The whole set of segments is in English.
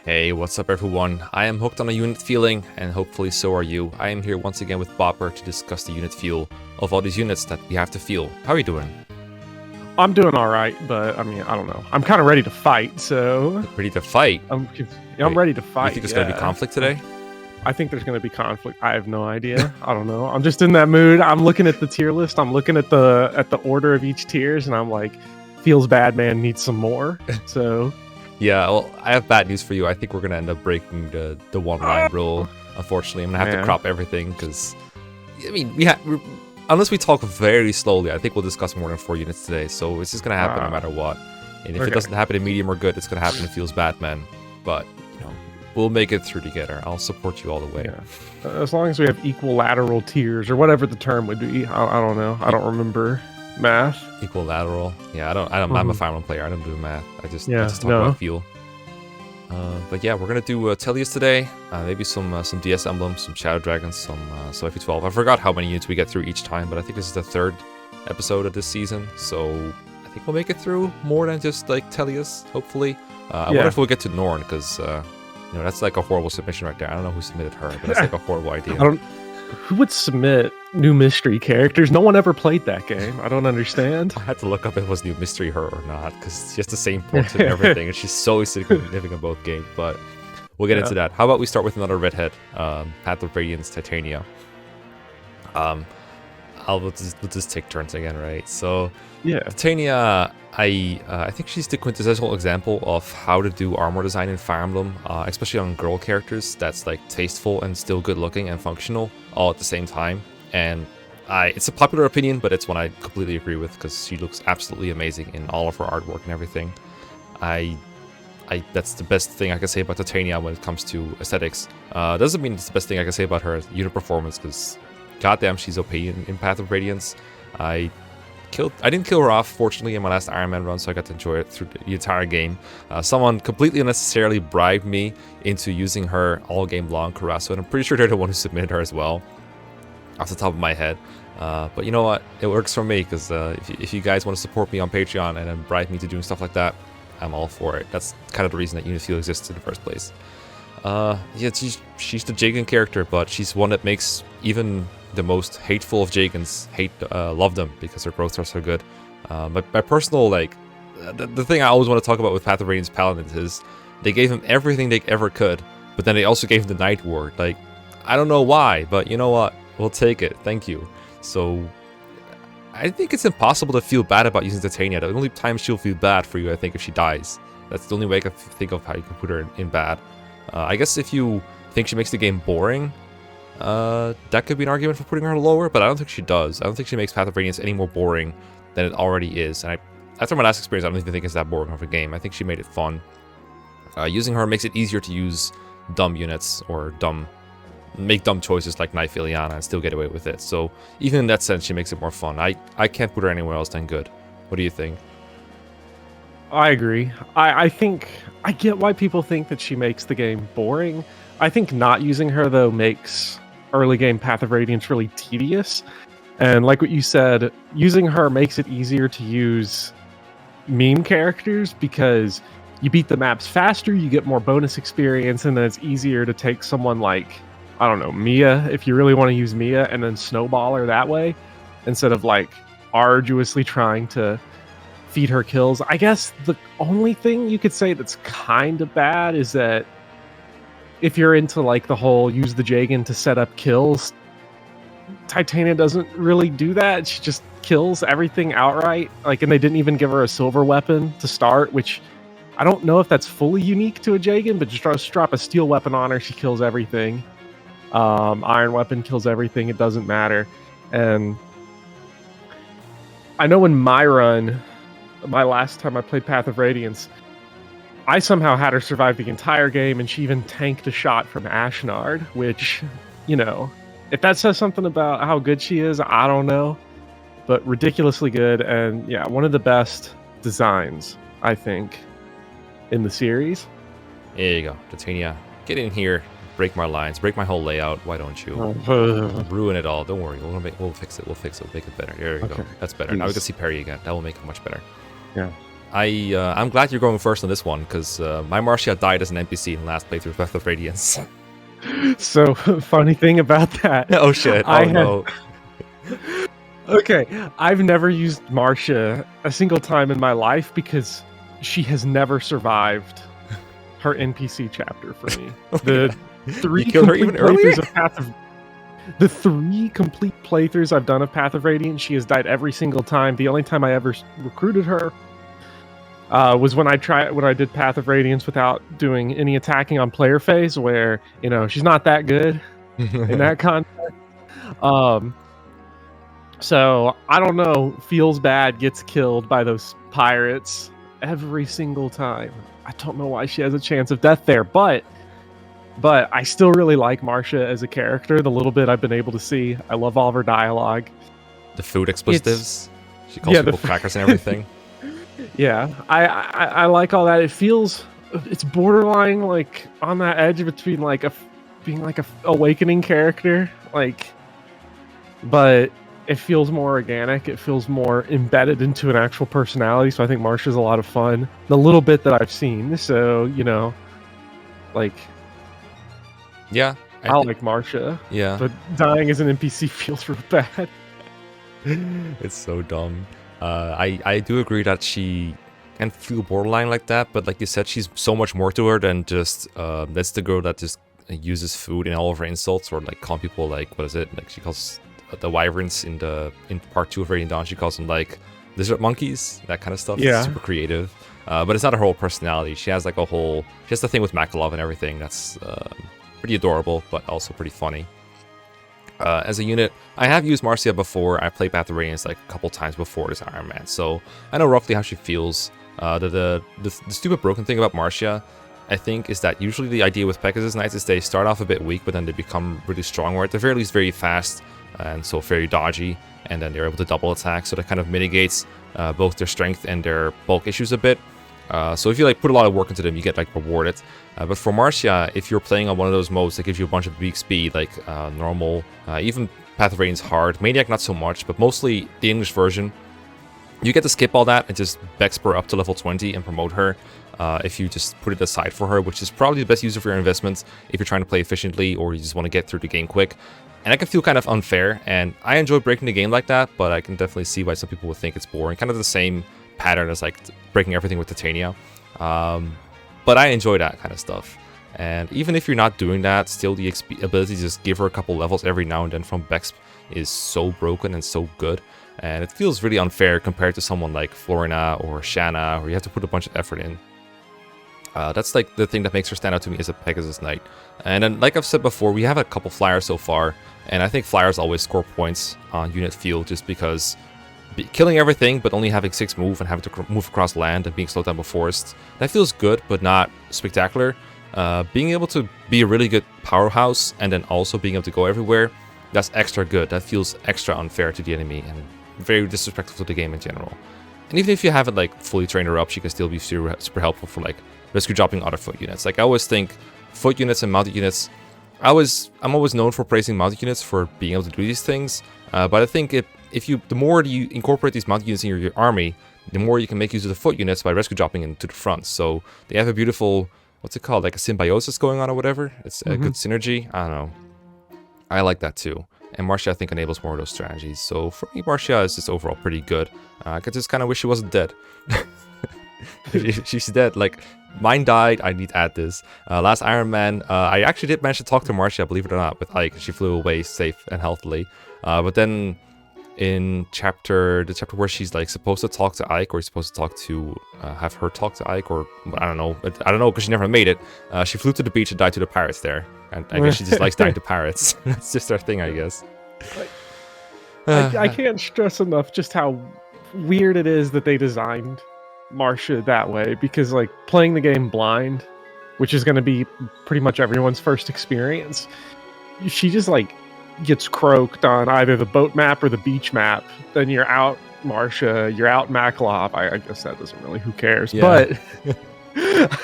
Hey, what's up everyone? I am hooked on a unit feeling, and hopefully so are you. I am here once again with Bopper to discuss the unit feel of all these units that we have to feel. How are you doing? I'm doing all right, but I mean, I don't know. I'm kind of ready to fight, so Ready to fight? I'm Wait, ready to fight. You think there's going to be conflict today? I think there's going to be conflict. I have no idea. I don't know. I'm just in that mood. I'm looking at the tier list. I'm looking at the order of each tiers, and I'm like, feels bad, man. Needs some more. So. Yeah, well, I have bad news for you. I think we're going to end up breaking the one-line rule. Unfortunately, I'm going to have to crop everything because, I mean, unless we talk very slowly, I think we'll discuss more than 4 units today. So it's just going to happen no matter what. And if it doesn't happen in medium or good, it's going to happen in Feels Bad, man. But, you know, we'll make it through together. I'll support you all the way. Yeah. As long as we have equilateral tiers or whatever the term would be. I don't know. I don't remember math. Equilateral. Yeah, I'm a Fire Emblem player. I don't do math. I just talk about feel. But yeah, we're gonna do Tellius today. Maybe some DS Emblem, some Shadow Dragons, some FE12. I forgot how many units we get through each time, but I think this is the 3rd episode of this season, so I think we'll make it through more than just like Tellius. Hopefully, I wonder if we'll get to Norn because that's like a horrible submission right there. I don't know who submitted her, but that's like a horrible idea. Who would submit new mystery characters? No one ever played that game. I don't understand. I had to look up if it was new mystery her or not, because she has the same ports and everything, and she's so significant in both games, but we'll get into that. How about we start with another redhead, Path of Radiance Titania. We'll just take turns again, right? So, Titania, I think she's the quintessential example of how to do armor design in Fire Emblem, especially on girl characters that's like tasteful and still good looking and functional all at the same time. And it's a popular opinion, but it's one I completely agree with because she looks absolutely amazing in all of her artwork and everything. That's the best thing I can say about Titania when it comes to aesthetics. Doesn't mean it's the best thing I can say about her unit performance because goddamn, she's OP in Path of Radiance. I didn't kill her off, fortunately, in my last Iron Man run, so I got to enjoy it through the entire game. Someone completely unnecessarily bribed me into using her all game long, Karasu, and I'm pretty sure they're the one who submitted her as well, off the top of my head. But you know what? It works for me, because if you guys want to support me on Patreon and then bribe me to doing stuff like that, I'm all for it. That's kind of the reason that Unit Feel exists in the first place. Yeah, she's the Jagan character, but she's one that makes even the most hateful of Jagans love them because their growths are so good. My personal, the thing I always want to talk about with Path of Radiance Paladins is they gave him everything they ever could, but then they also gave him the Night Ward. Like, I don't know why, but you know what? We'll take it. Thank you. So, I think it's impossible to feel bad about using Titania. The only time she'll feel bad for you, I think, if she dies. That's the only way I can think of how you can put her in bad. I guess if you think she makes the game boring, that could be an argument for putting her lower, but I don't think she does. I don't think she makes Path of Radiance any more boring than it already is. And after my last experience, I don't even think it's that boring of a game. I think she made it fun. Using her makes it easier to use dumb units or make dumb choices like Knife Ileana and still get away with it. So even in that sense, she makes it more fun. I can't put her anywhere else than good. What do you think? I agree. I think I get why people think that she makes the game boring. I think not using her, though, makes early game Path of Radiance really tedious. And like what you said, using her makes it easier to use meme characters because you beat the maps faster, you get more bonus experience, and then it's easier to take someone like, I don't know, Mia, if you really want to use Mia, and then snowball her that way, instead of like arduously trying to feed her kills. I guess the only thing you could say that's kind of bad is that if you're into like the whole use the Jagan to set up kills, Titania doesn't really do that. She just kills everything outright. And they didn't even give her a silver weapon to start, which I don't know if that's fully unique to a Jagan, but just drop a steel weapon on her, she kills everything. Iron weapon kills everything. It doesn't matter. And I know in my run, my last time I played Path of Radiance, I somehow had her survive the entire game, and she even tanked a shot from Ashnard, which, if that says something about how good she is, I don't know. But ridiculously good, and yeah, one of the best designs, I think, in the series. There you go. Titania, get in here, break my lines, break my whole layout. Why don't you? Ruin it all. Don't worry. We'll fix it. We'll make it better. There you go. That's better. Now we can see parry again. That will make it much better. Yeah. I'm glad you're going first on this one, because my Marcia died as an NPC in the last playthrough of Path of Radiance. So, funny thing about that. Oh shit, oh no. Okay, I've never used Marcia a single time in my life because she has never survived her NPC chapter for me. The three You killed her even earlier? The 3 complete playthroughs I've done of Path of Radiance, she has died every single time. The only time I ever recruited her was when I did Path of Radiance without doing any attacking on player phase, where she's not that good in that context. So I don't know. Feels bad, gets killed by those pirates every single time. I don't know why she has a chance of death there, but I still really like Marcia as a character. The little bit I've been able to see, I love all of her dialogue. The food expletives. She calls people crackers and everything. Yeah, I like all that. It's borderline like on that edge between like being like a awakening character, but it feels more organic. It feels more embedded into an actual personality. So I think Marcia's a lot of fun. The little bit that I've seen, so yeah, I like Marcia. Yeah, but dying as an NPC feels real bad. It's so dumb. I do agree that she can feel borderline like that, but like you said, she's so much more to her than just that's the girl that just uses food in all of her insults, or like calling people like, what is it? Like she calls the wyverns in part 2 of Radiant Dawn, she calls them like lizard monkeys, that kind of stuff. Yeah, it's super creative. But it's not her whole personality. She has like she has the thing with Makalov and everything that's pretty adorable, but also pretty funny. As a unit, I have used Marcia before. I played Path of Radiance like a couple times before this Iron Man, so I know roughly how she feels. The stupid broken thing about Marcia, I think, is that usually the idea with Pegasus Knights is they start off a bit weak, but then they become really strong, or at the very least very fast, and so very dodgy, and then they're able to double attack, so that kind of mitigates both their strength and their bulk issues a bit. So if you put a lot of work into them, you get rewarded. But for Marcia, if you're playing on one of those modes that gives you a bunch of weak speed, like normal, even Path of Radiance hard, Maniac not so much, but mostly the English version, you get to skip all that and just Bex her up to level 20 and promote her if you just put it aside for her, which is probably the best use of your investments if you're trying to play efficiently or you just want to get through the game quick. And that can feel kind of unfair, and I enjoy breaking the game like that, but I can definitely see why some people would think it's boring. Kind of the same pattern as breaking everything with Titania. But I enjoy that kind of stuff. And even if you're not doing that, still the ability to just give her a couple levels every now and then from Bex is so broken and so good. And it feels really unfair compared to someone like Florina or Shanna, where you have to put a bunch of effort in. That's the thing that makes her stand out to me as a Pegasus Knight. And then, like I've said before, we have a couple flyers so far, and I think flyers always score points on unit field just because killing everything but only having 6 move and having to move across land and being slowed down by forests, that feels good but not spectacular. Being able to be a really good powerhouse and then also being able to go everywhere, that's extra good. That feels extra unfair to the enemy and very disrespectful to the game in general. And even if you haven't fully trained her up, she can still be super helpful for rescue dropping other foot units. I always think foot units and mounted units, I'm always known for praising mounted units for being able to do these things, but I think the more you incorporate these mounted units in your army, the more you can make use of the foot units by rescue dropping into the front. So they have a beautiful, what's it called, like a symbiosis going on or whatever. It's a good synergy. I don't know. I like that too. And Marcia, I think, enables more of those strategies. So for me, Marcia is just overall pretty good. I could just kind of wish she wasn't dead. She's dead. Mine died. I need to add this. Last Iron Man, I actually did manage to talk to Marcia, believe it or not, with Ike. She flew away safe and healthily. But then in the chapter where she's supposed to talk to Ike, or supposed to talk to have her talk to Ike, or I don't know because she never made it. She flew to the beach and died to the pirates there, and I guess she just likes dying to pirates. That's just her thing, I guess. I can't stress enough just how weird it is that they designed Marcia that way, because playing the game blind, which is going to be pretty much everyone's first experience, she just gets croaked on either the boat map or the beach map. Then you're out Marcia, you're out Makalov. I guess that doesn't really, who cares? Yeah. But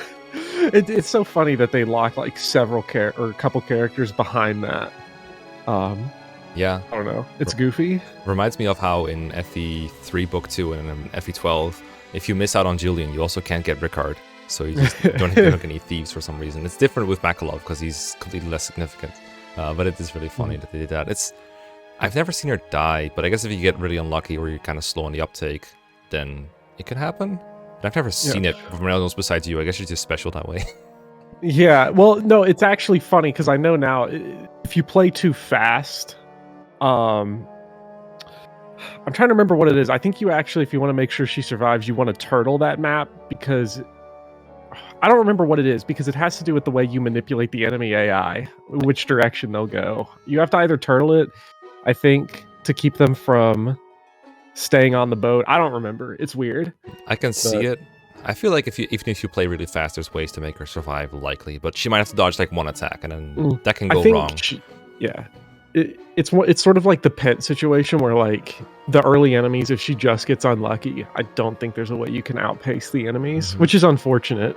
it's so funny that they lock several or a couple characters behind that. Yeah, I don't know. It's goofy. Reminds me of how in FE3 Book 2 and in FE12, if you miss out on Julian, you also can't get Ricard. So you just don't get any thieves for some reason. It's different with Makalov because he's completely less significant. But it is really funny that they did that. I've never seen her die, but I guess if you get really unlucky or you're kind of slow on the uptake, then it can happen. But I've never seen it from anyone else besides you. I guess you're just special that way. Yeah, well, no, it's actually funny because I know now if you play too fast, I'm trying to remember what it is. I think you actually, if you want to make sure she survives, you want to turtle that map because I don't remember what it is because it has to do with the way you manipulate the enemy AI, which direction they'll go. You have to either turtle it, I think, to keep them from staying on the boat. I don't remember. It's weird. I can see it. I feel like even if you play really fast, there's ways to make her survive likely, but she might have to dodge like one attack, and then that can go wrong. It's sort of like the pet situation where like the early enemies, if she just gets unlucky, I don't think there's a way you can outpace the enemies, which is unfortunate.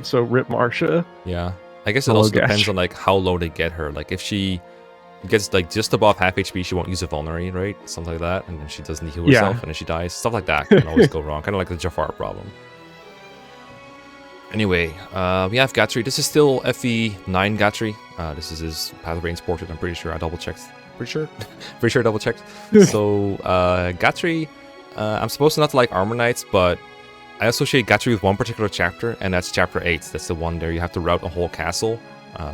So rip Marsha. Yeah, I guess it also depends on like how low they get her. Like if she gets like just above half HP, she won't use a vulnerary, right? Something like that, and then she doesn't heal herself, and then she dies. Stuff like that can always go wrong, kind of like the Jafar problem. Anyway, we have Gatri. This is still FE9 Gatri. This is his Path of Radiance portrait. I'm pretty sure I double-checked. Pretty sure I double-checked. So, Gatri, I'm supposed to not like Armor Knights, but I associate Gatri with one particular chapter, and that's chapter 8. That's the one there you have to route a whole castle,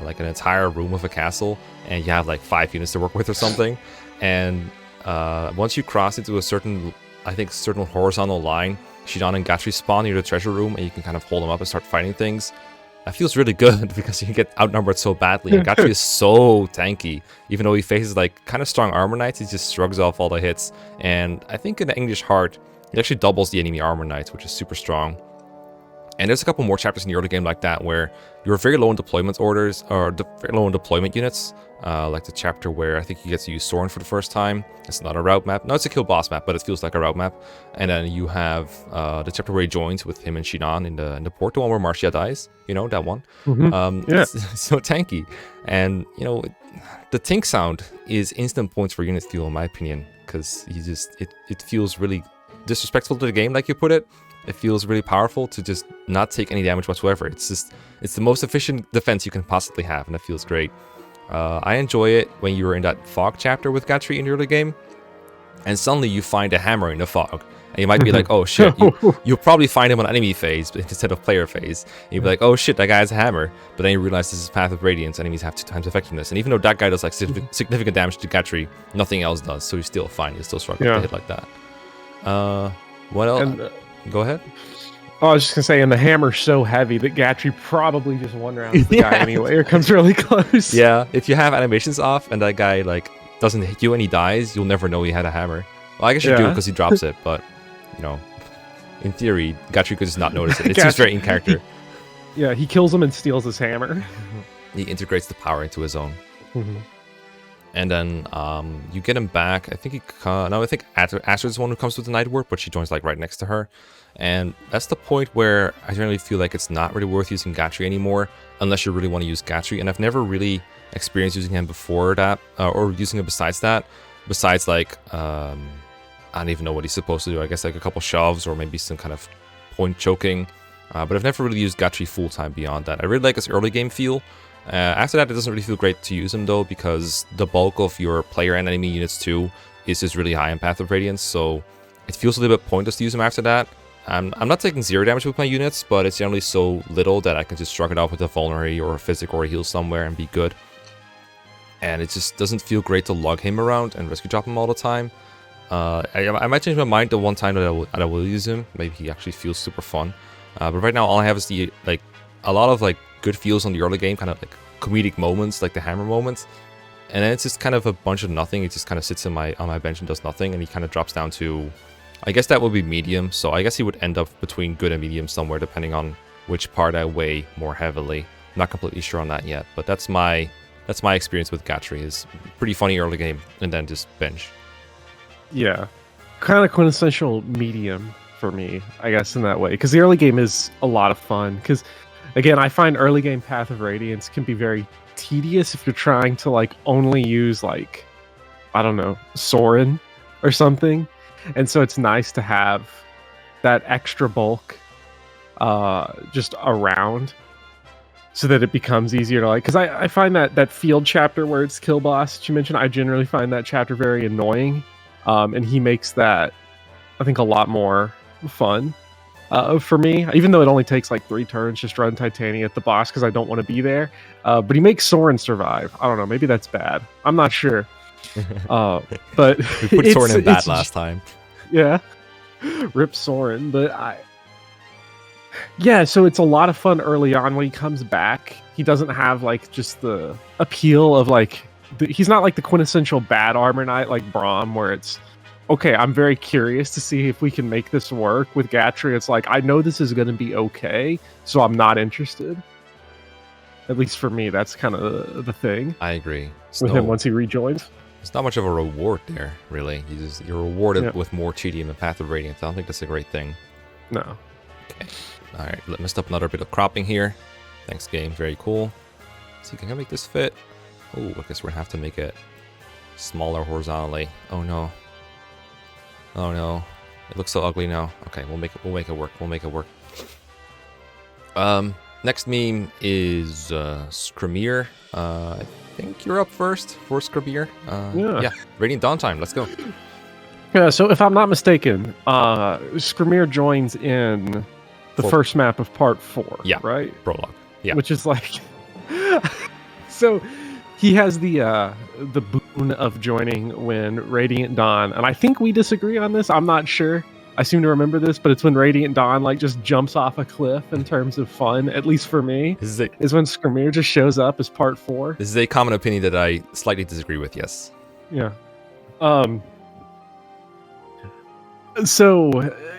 like an entire room of a castle, and you have like 5 units to work with or something. And once you cross into a certain horizontal line, Shidan and Gatri spawn near the treasure room, and you can kind of hold them up and start fighting things. That feels really good because you get outnumbered so badly. And Gatri is so tanky. Even though he faces like kind of strong armor knights, he just shrugs off all the hits. And I think in the English Heart, he actually doubles the enemy armor knights, which is super strong. And there's a couple more chapters in the early game like that where you're very low in deployment orders, or very low in deployment units. Like the chapter where I think you get to use Soren for the first time. It's not a route map. No, it's a kill boss map, but it feels like a route map. And then you have the chapter where he joins with him and Shidan in the port, the one where Marcia dies. You know, that one. It's so tanky. And, you know, the tink sound is instant points for unit fuel, in my opinion, because it feels really disrespectful to the game, like you put it. It feels really powerful to just not take any damage whatsoever. It's the most efficient defense you can possibly have, and it feels great. I enjoy it when you're in that fog chapter with Gatri in the early game, and suddenly you find a hammer in the fog, and you might be like, oh shit, you'll probably find him on enemy phase instead of player phase. And you'll be like, oh shit, that guy has a hammer, but then you realize this is Path of Radiance, enemies have 2 times effectiveness, and even though that guy does like significant damage to Gatri, nothing else does, so he's still fine, he's still struggling to hit like that. What else? Go ahead. Oh, I was just gonna say, and the hammer's so heavy that Gatri probably just one round the guy anyway, or comes really close. Yeah, if you have animations off and that guy like doesn't hit you and he dies, you'll never know he had a hammer. Well, I guess you do because he drops it, but you know, in theory, Gatri could just not notice it. It's just very in character. He kills him and steals his hammer. He integrates the power into his own. And then you get him back. I think Astrid's the one who comes with the Night Ward, but she joins like right next to her. And that's the point where I generally feel like it's not really worth using Gatri anymore, unless you really want to use Gatri. And I've never really experienced using him before that, or using him besides that. Besides like, I don't even know what he's supposed to do. I guess like a couple shoves or maybe some kind of point choking. But I've never really used Gatri full time beyond that. I really like his early game feel. After that, it doesn't really feel great to use him though, because the bulk of your player and enemy units too is just really high in Path of Radiance, so it feels a little bit pointless to use him after that. I'm not taking 0 damage with my units, but it's generally so little that I can just shrug it off with a vulnerary or a physic or a heal somewhere and be good. And it just doesn't feel great to lug him around and rescue drop him all the time. I might change my mind the one time that I will use him. Maybe he actually feels super fun. But right now all I have is a lot of good feels on the early game, kind of like comedic moments, like the hammer moments, and then it's just kind of a bunch of nothing. It just kind of sits on my bench and does nothing, and he kind of drops down to, I guess that would be medium. So I guess he would end up between good and medium somewhere, depending on which part I weigh more heavily. I'm not completely sure on that yet, but that's my experience with Gatri. Is pretty funny early game, and then just bench. Yeah, kind of quintessential medium for me, I guess, in that way, because the early game is a lot of fun. Because again, I find early game Path of Radiance can be very tedious if you're trying to only use I don't know, Soren or something. And so it's nice to have that extra bulk just around, so that it becomes easier to like. Because I find that field chapter where it's kill boss that you mentioned, I generally find that chapter very annoying, and he makes that, I think, a lot more fun for me. Even though it only takes like 3 turns, just run Titania at the boss because I don't want to be there. But he makes Soren survive. I don't know, maybe that's bad. I'm not sure. But we put Soren in bad last time. Yeah, rip Soren. But yeah, so it's a lot of fun early on when he comes back. He doesn't have like just the appeal of like he's not like the quintessential bad armor knight like Braum, where it's okay, I'm very curious to see if we can make this work. With Gatry, it's like I know this is going to be okay, so I'm not interested. At least for me, that's kind of the thing. I agree. With him once he rejoins. It's not much of a reward there, really. You're rewarded with more tedium and Path of Radiance. I don't think that's a great thing. No. Okay. Alright, messed up another bit of cropping here. Thanks, game. Very cool. Let's see, can I make this fit? Oh, I guess we're gonna have to make it smaller horizontally. Oh no. Oh no. It looks so ugly now. Okay, we'll make it work. Next meme is Skramir. I think you're up first for Skramir. Yeah. Radiant Dawn time. Let's go. Yeah, so if I'm not mistaken, Skramir joins in the first map of part 4. Yeah. Right? Prologue. Yeah. Which is like so he has the boon of joining when Radiant Dawn, and I think we disagree on this. I'm not sure. I seem to remember this, but it's when Radiant Dawn like just jumps off a cliff in terms of fun, at least for me. Is when Skramir just shows up as part 4. This is a common opinion that I slightly disagree with, yes. Yeah. So,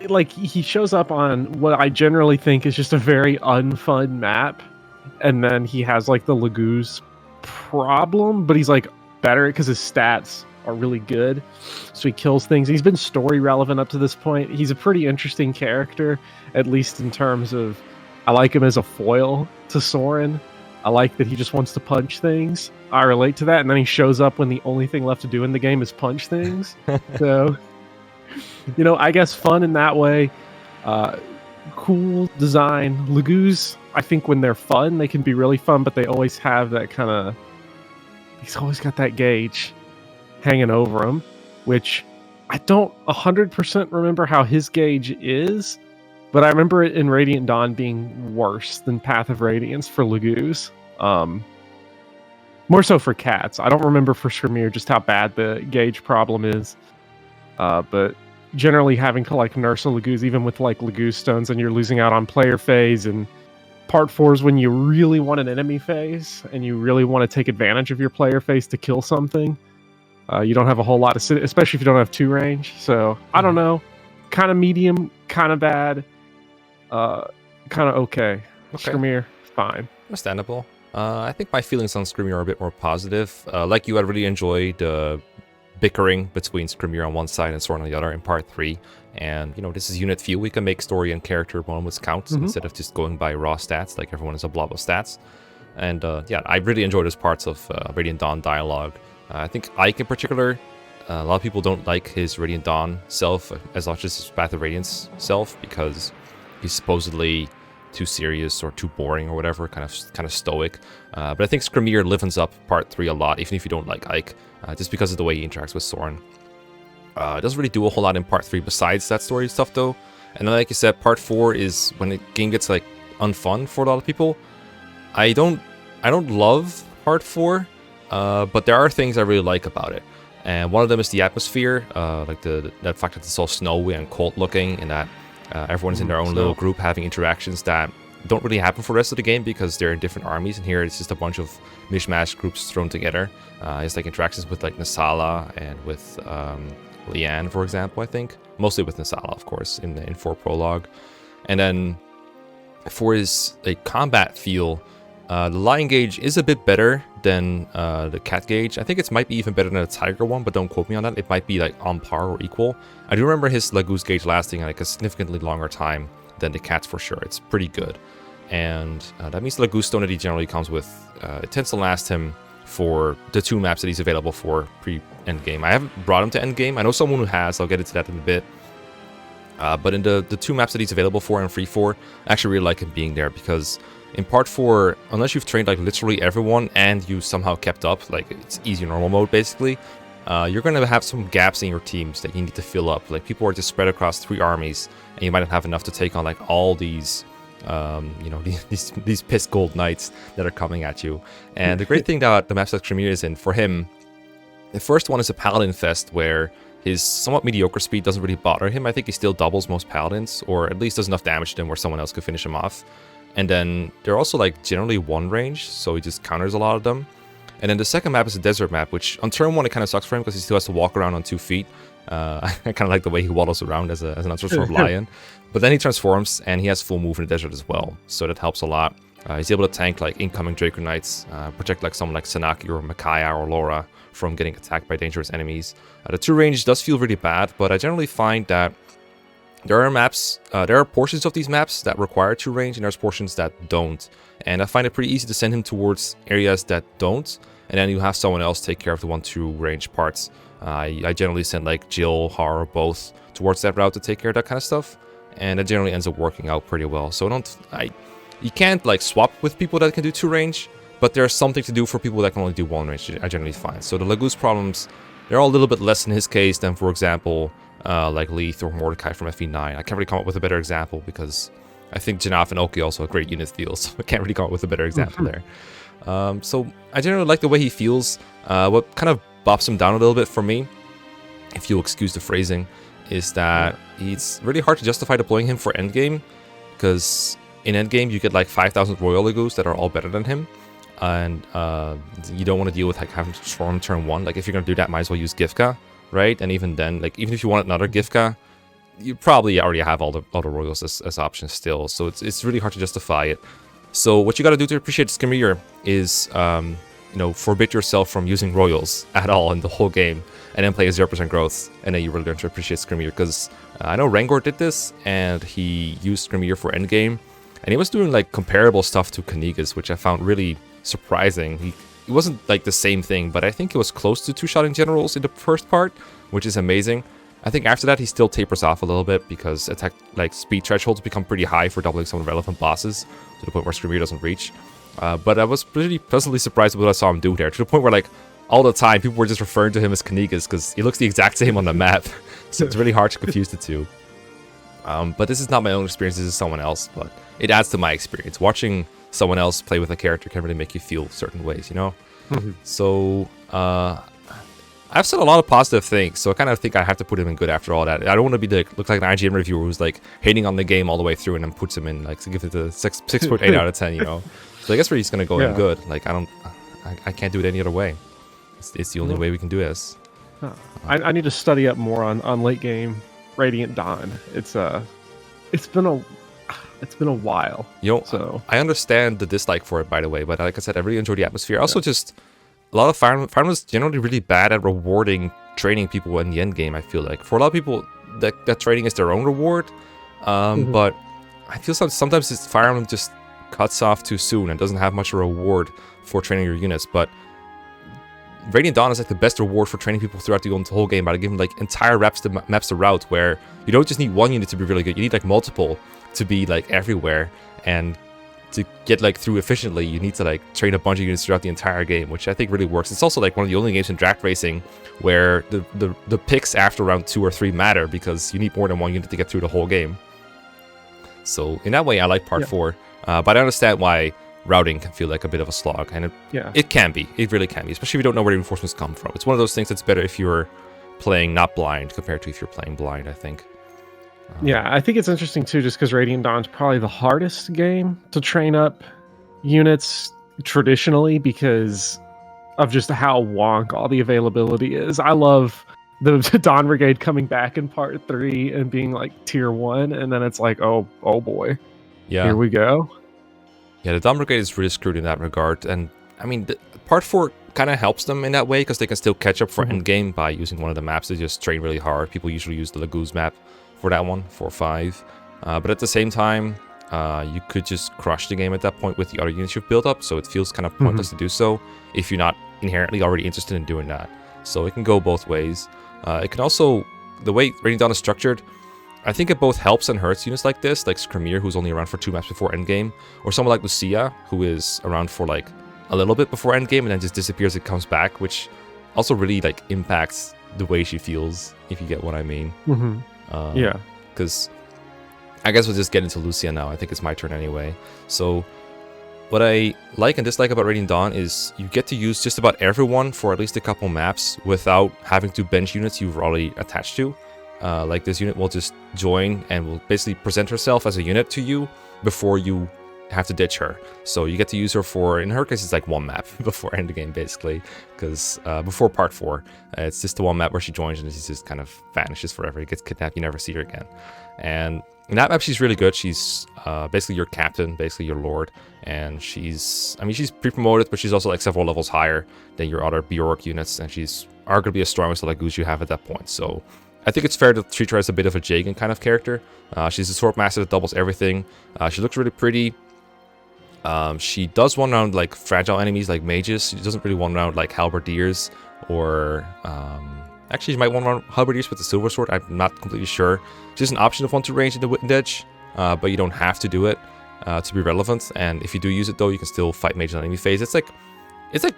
like, he shows up on what I generally think is just a very unfun map, and then he has, like, the Laguz problem, but he's, like, better because his stats are really good, so he kills things. He's been story relevant up to this point. He's a pretty interesting character, at least in terms of, I like him as a foil to Soren. I like that he just wants to punch things. I relate to that, and then he shows up when the only thing left to do in the game is punch things. So... you know, I guess fun in that way. Cool design. Laguz, I think when they're fun, they can be really fun, but they always have that kind of... he's always got that gauge hanging over him, which I don't 100% remember how his gauge is, but I remember it in Radiant Dawn being worse than Path of Radiance for Laguz. More so for cats. I don't remember for Skramir just how bad the gauge problem is. But generally having to like nurse a Laguz, even with like Laguz stones, and you're losing out on player phase, and part 4 is when you really want an enemy phase and you really want to take advantage of your player phase to kill something. You don't have a whole lot of, especially if you don't have 2 range. So I don't know, kind of medium, kind of bad, kind of okay. Skramir, fine. Understandable. I think my feelings on Skramir are a bit more positive. Like you, I really enjoyed bickering between Skramir on one side and Soren on the other in part 3. And, you know, this is unit view. We can make story and character moments count instead of just going by raw stats, like everyone is a blob of stats. And, yeah, I really enjoyed those parts of Radiant Dawn dialogue. I think Ike in particular, a lot of people don't like his Radiant Dawn self as much as his Path of Radiance self because he's supposedly too serious or too boring or whatever, kind of stoic. But I think Skramir livens up part 3 a lot, even if you don't like Ike. Just because of the way he interacts with Soren. It doesn't really do a whole lot in part 3 besides that story stuff though. And then like you said, part 4 is when the game gets like unfun for a lot of people. I don't love part 4, but there are things I really like about it. And one of them is the atmosphere, like that fact that it's all snowy and cold looking, and that everyone's in their own little group having interactions that don't really happen for the rest of the game because they're in different armies, and here it's just a bunch of mishmash groups thrown together. It's like interactions with like Nasala and with Leanne, for example, I think. Mostly with Nasala, of course, in 4 Prologue. And then for his like combat feel, the Lion Gauge is a bit better than the Cat Gauge. I think it might be even better than the Tiger one, but don't quote me on that. It might be like on par or equal. I do remember his Laguz Gauge lasting like a significantly longer time than the Cat's for sure. It's pretty good. And that means Laguz Stone that he generally comes with, it tends to last him for the 2 maps that he's available for pre-endgame. I haven't brought him to endgame. I know someone who has. I'll get into that in a bit. But in the 2 maps that he's available for in Free 4, I actually really like him being there because in Part 4, unless you've trained like literally everyone and you somehow kept up, like it's easy normal mode basically, you're going to have some gaps in your teams that you need to fill up. Like people are just spread across 3 armies and you might not have enough to take on like all these, you know, these pissed gold knights that are coming at you. And the great thing that the maps that Tremere is in for him, the first one is a Paladin Fest where his somewhat mediocre speed doesn't really bother him. I think he still doubles most Paladins, or at least does enough damage to them where someone else could finish him off. And then they're also like generally 1 range, so he just counters a lot of them. And then the second map is a desert map, which on turn 1 it kind of sucks for him because he still has to walk around on 2 feet. I kind of like the way he waddles around as an untransformed lion. But then he transforms and he has full move in the desert as well, so that helps a lot. He's able to tank like incoming Draco Knights, protect like someone like Sanaki or Mekkah or Laura from getting attacked by dangerous enemies. The 2 range does feel really bad, but I generally find that there are maps, there are portions of these maps that require 2 range and there's portions that don't. And I find it pretty easy to send him towards areas that don't, and then you have someone else take care of the 1-2 range parts. I generally send like Jill, Har, both towards that route to take care of that kind of stuff, and it generally ends up working out pretty well. So you can't like swap with people that can do 2 range, but there's something to do for people that can only do 1 range, I generally find. So the Lagoose problems, they're all a little bit less in his case than, for example, like Leith or Mordecai from FE9. I can't really come up with a better example because I think Janaf and Oki also have great unit steals, so I can't really come up with a better example there. So I generally like the way he feels. What kind of bops him down a little bit for me, if you'll excuse the phrasing, is that it's really hard to justify deploying him for endgame, because in endgame you get like 5,000 Royal Lagoos that are all better than him, and you don't want to deal with like having to transform turn 1. Like if you're going to do that, might as well use Gifka, right? And even then, like even if you want another Gifka, you probably already have all the Royals as options still, so it's really hard to justify it. So what you got to do to appreciate Skirmir is you know, forbid yourself from using Royals at all in the whole game, and then play a 0% growth, and then you really learn to appreciate Skirmir. Because I know Rangor did this, and he used Skirmir for endgame, and he was doing like comparable stuff to Kanigas, which I found really surprising. It wasn't like the same thing, but I think it was close to 2-shotting generals in the first part, which is amazing. I think after that he still tapers off a little bit because attack like speed thresholds become pretty high for doubling some relevant bosses to the point where Skirmir doesn't reach. But I was pretty pleasantly surprised with what I saw him do there, to the point where like all the time people were just referring to him as Kanigas because he looks the exact same on the map. So it's really hard to confuse the two. But this is not my own experience, this is someone else, but it adds to my experience. Watching someone else play with a character can really make you feel certain ways, you know? So I've said a lot of positive things, so I kind of think I have to put him in good after all that. I don't want to be look like an IGN reviewer who's like hating on the game all the way through and then puts him in like to give it a 6.8 out of 10, you know? So I guess we're just gonna go in good. Like I can't do it any other way. It's the only way we can do this. I need to study up more on late game Radiant Dawn. It's been a while. You know, so I understand the dislike for it, by the way, but like I said, I really enjoy the atmosphere. Also, just a lot of Fire Emblem is generally really bad at rewarding training people in the end game. I feel like for a lot of people, that training is their own reward. But I feel sometimes Fire Emblem just cuts off too soon and doesn't have much reward for training your units. But Radiant Dawn is like the best reward for training people throughout the whole game by giving like entire maps to route where you don't just need one unit to be really good. You need like multiple to be like everywhere, and to get like through efficiently you need to like train a bunch of units throughout the entire game, which I think really works. It's also like one of the only games in draft racing where the picks after round 2 or 3 matter, because you need more than one unit to get through the whole game. So in that way I like part 4, but I understand why routing can feel like a bit of a slog, and it can be. It really can be, especially if you don't know where the reinforcements come from. It's one of those things that's better if you're playing not blind compared to if you're playing blind, I think. Yeah, I think it's interesting too, just because Radiant Dawn's probably the hardest game to train up units traditionally because of just how wonk all the availability is. I love the Dawn Brigade coming back in part 3 and being like tier 1, and then it's like, oh boy, here we go. Yeah, the Dawn Brigade is really screwed in that regard, and I mean, part 4 kind of helps them in that way because they can still catch up for endgame by using one of the maps. They just train really hard. People usually use the Lagoos map for that one, 4-5. But at the same time, you could just crush the game at that point with the other units you've built up, so it feels kind of pointless to do so if you're not inherently already interested in doing that. So it can go both ways. It can also, the way Radiant Dawn is structured, I think it both helps and hurts units like this, like Skrimir, who's only around for 2 maps before endgame, or someone like Lucia, who is around for like a little bit before endgame and then just disappears and comes back, which also really like impacts the way she feels, if you get what I mean. Yeah. Because I guess we'll just get into Lucia now. I think it's my turn anyway. So what I like and dislike about Radiant Dawn is you get to use just about everyone for at least a couple maps without having to bench units you've already attached to. Like this unit will just join and will basically present herself as a unit to you before you have to ditch her. So you get to use her for, in her case, it's like one map before end the game, basically, because before part 4, it's just the one map where she joins and she just kind of vanishes forever. He gets kidnapped, you never see her again. And in that map, she's really good. She's basically your captain, basically your lord, and she's pre-promoted, but she's also like several levels higher than your other Bjork units, and she's arguably as strong as the Lagoose you have at that point. So I think it's fair to treat her as a bit of a Jagan kind of character. She's a sword master that doubles everything. She looks really pretty. She does one round like fragile enemies like mages. She doesn't really one round like halberdiers or actually she might one round halberdiers with the silver sword. I'm not completely sure. She's an option of one to range in the Wittened Edge, but you don't have to do it to be relevant. And if you do use it though, you can still fight mages on enemy phase. It's like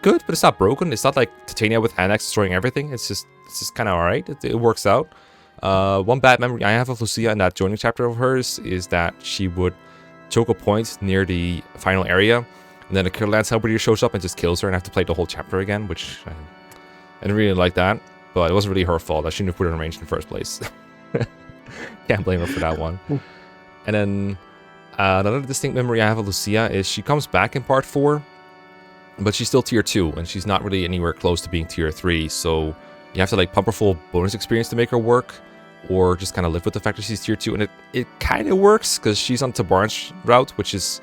good, but it's not broken. It's not like Titania with hand axe destroying everything. It's just kind of alright. It works out. One bad memory I have of Lucia in that joining chapter of hers is that she would choke a point near the final area, and then a Killer Lance Halberdier shows up and just kills her, and I have to play the whole chapter again, which I didn't really like that, but it wasn't really her fault. I shouldn't have put her in range in the first place. Can't blame her for that one. And then another distinct memory I have of Lucia is she comes back in part 4, but she's still tier 2, and she's not really anywhere close to being tier 3, so you have to like pump her full bonus experience to make her work, or just kind of live with the fact that she's tier 2, and it kind of works because she's on Tabarn's route, which is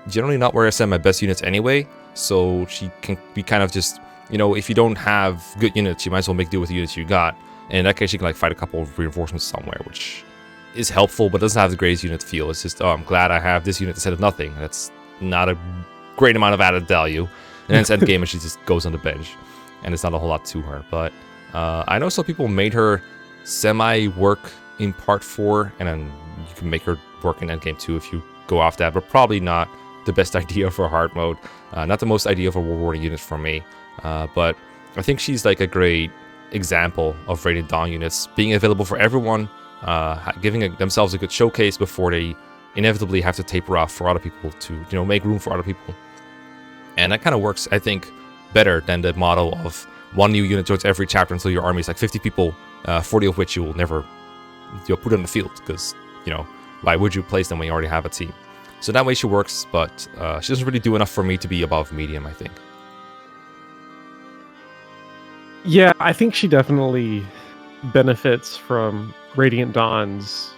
generally not where I send my best units anyway, so she can be kind of just, you know, if you don't have good units, you might as well make do with the units you got, and in that case you can like fight a couple of reinforcements somewhere, which is helpful, but doesn't have the greatest unit feel. It's just, oh, I'm glad I have this unit instead of nothing. That's not a great amount of added value, and then it's endgame and she just goes on the bench, and it's not a whole lot to her, but I know some people made her semi-work in part 4, and then you can make her work in endgame too if you go off that, but probably not the best idea for hard mode. Not the most ideal for rewarding units for me, but I think she's like a great example of Radiant Dawn units being available for everyone, giving themselves a good showcase before they inevitably have to taper off for other people to, you know, make room for other people. And that kind of works, I think, better than the model of one new unit joins every chapter until your army is like 50 people, 40 of which you will never put on the field, because, you know, why would you place them when you already have a team? So that way she works, but she doesn't really do enough for me to be above medium, I think. Yeah, I think she definitely benefits from Radiant Dawn's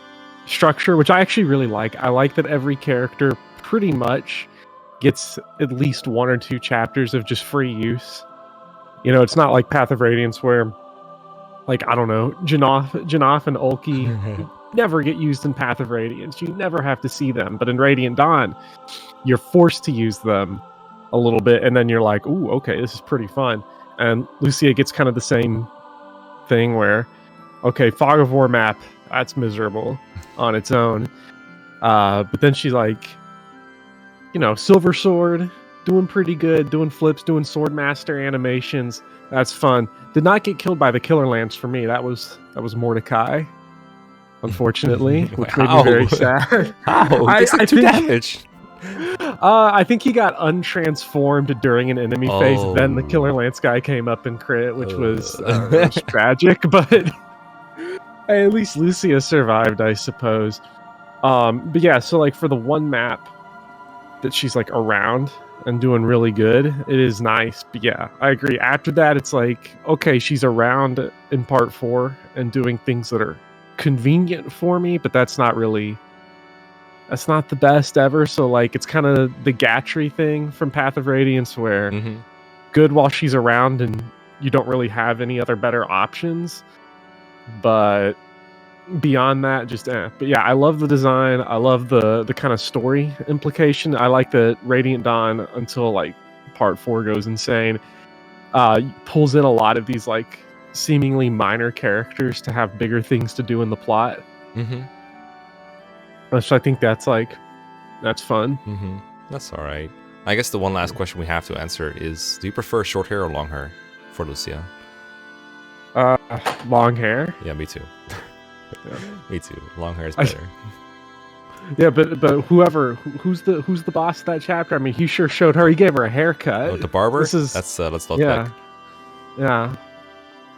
structure, which I actually really like. I like that every character pretty much gets at least 1 or 2 chapters of just free use. You know, it's not like Path of Radiance where, like, I don't know, Jannoth and Ulki never get used in Path of Radiance. You never have to see them. But in Radiant Dawn, you're forced to use them a little bit, and then you're like, ooh, okay, this is pretty fun. And Lucia gets kind of the same thing where, okay, Fog of War map, that's miserable on its own. But then she's like, you know, Silver Sword, doing pretty good, doing flips, doing Swordmaster animations. That's fun. Did not get killed by the Killer Lance for me. That was Mordecai, unfortunately, which made me very sad. How? I think 2 damage. I think he got untransformed during an enemy phase. Then the Killer Lance guy came up and crit, which was tragic. But hey, at least Lucia survived, I suppose. But yeah, so like for the one map that she's like around and doing really good, it is nice. But yeah, I agree. After that, it's like, okay, she's around in part 4 and doing things that are convenient for me, but that's not the best ever. So like, it's kind of the Gatry thing from Path of Radiance where good while she's around and you don't really have any other better options, but beyond that, just But yeah, I love the design. I love the kind of story implication. I like that Radiant Dawn, until like part 4 goes insane, pulls in a lot of these like seemingly minor characters to have bigger things to do in the plot. So I think that's fun. Mm-hmm. That's all right. I guess the one last question we have to answer is: do you prefer short hair or long hair for Lucia? Long hair. Yeah, me too. Yeah. Me too. Long hair is better. Yeah, but who's the boss of that chapter? I mean, he sure showed her. He gave her a haircut. Oh, the barber. That's let's look back. Yeah.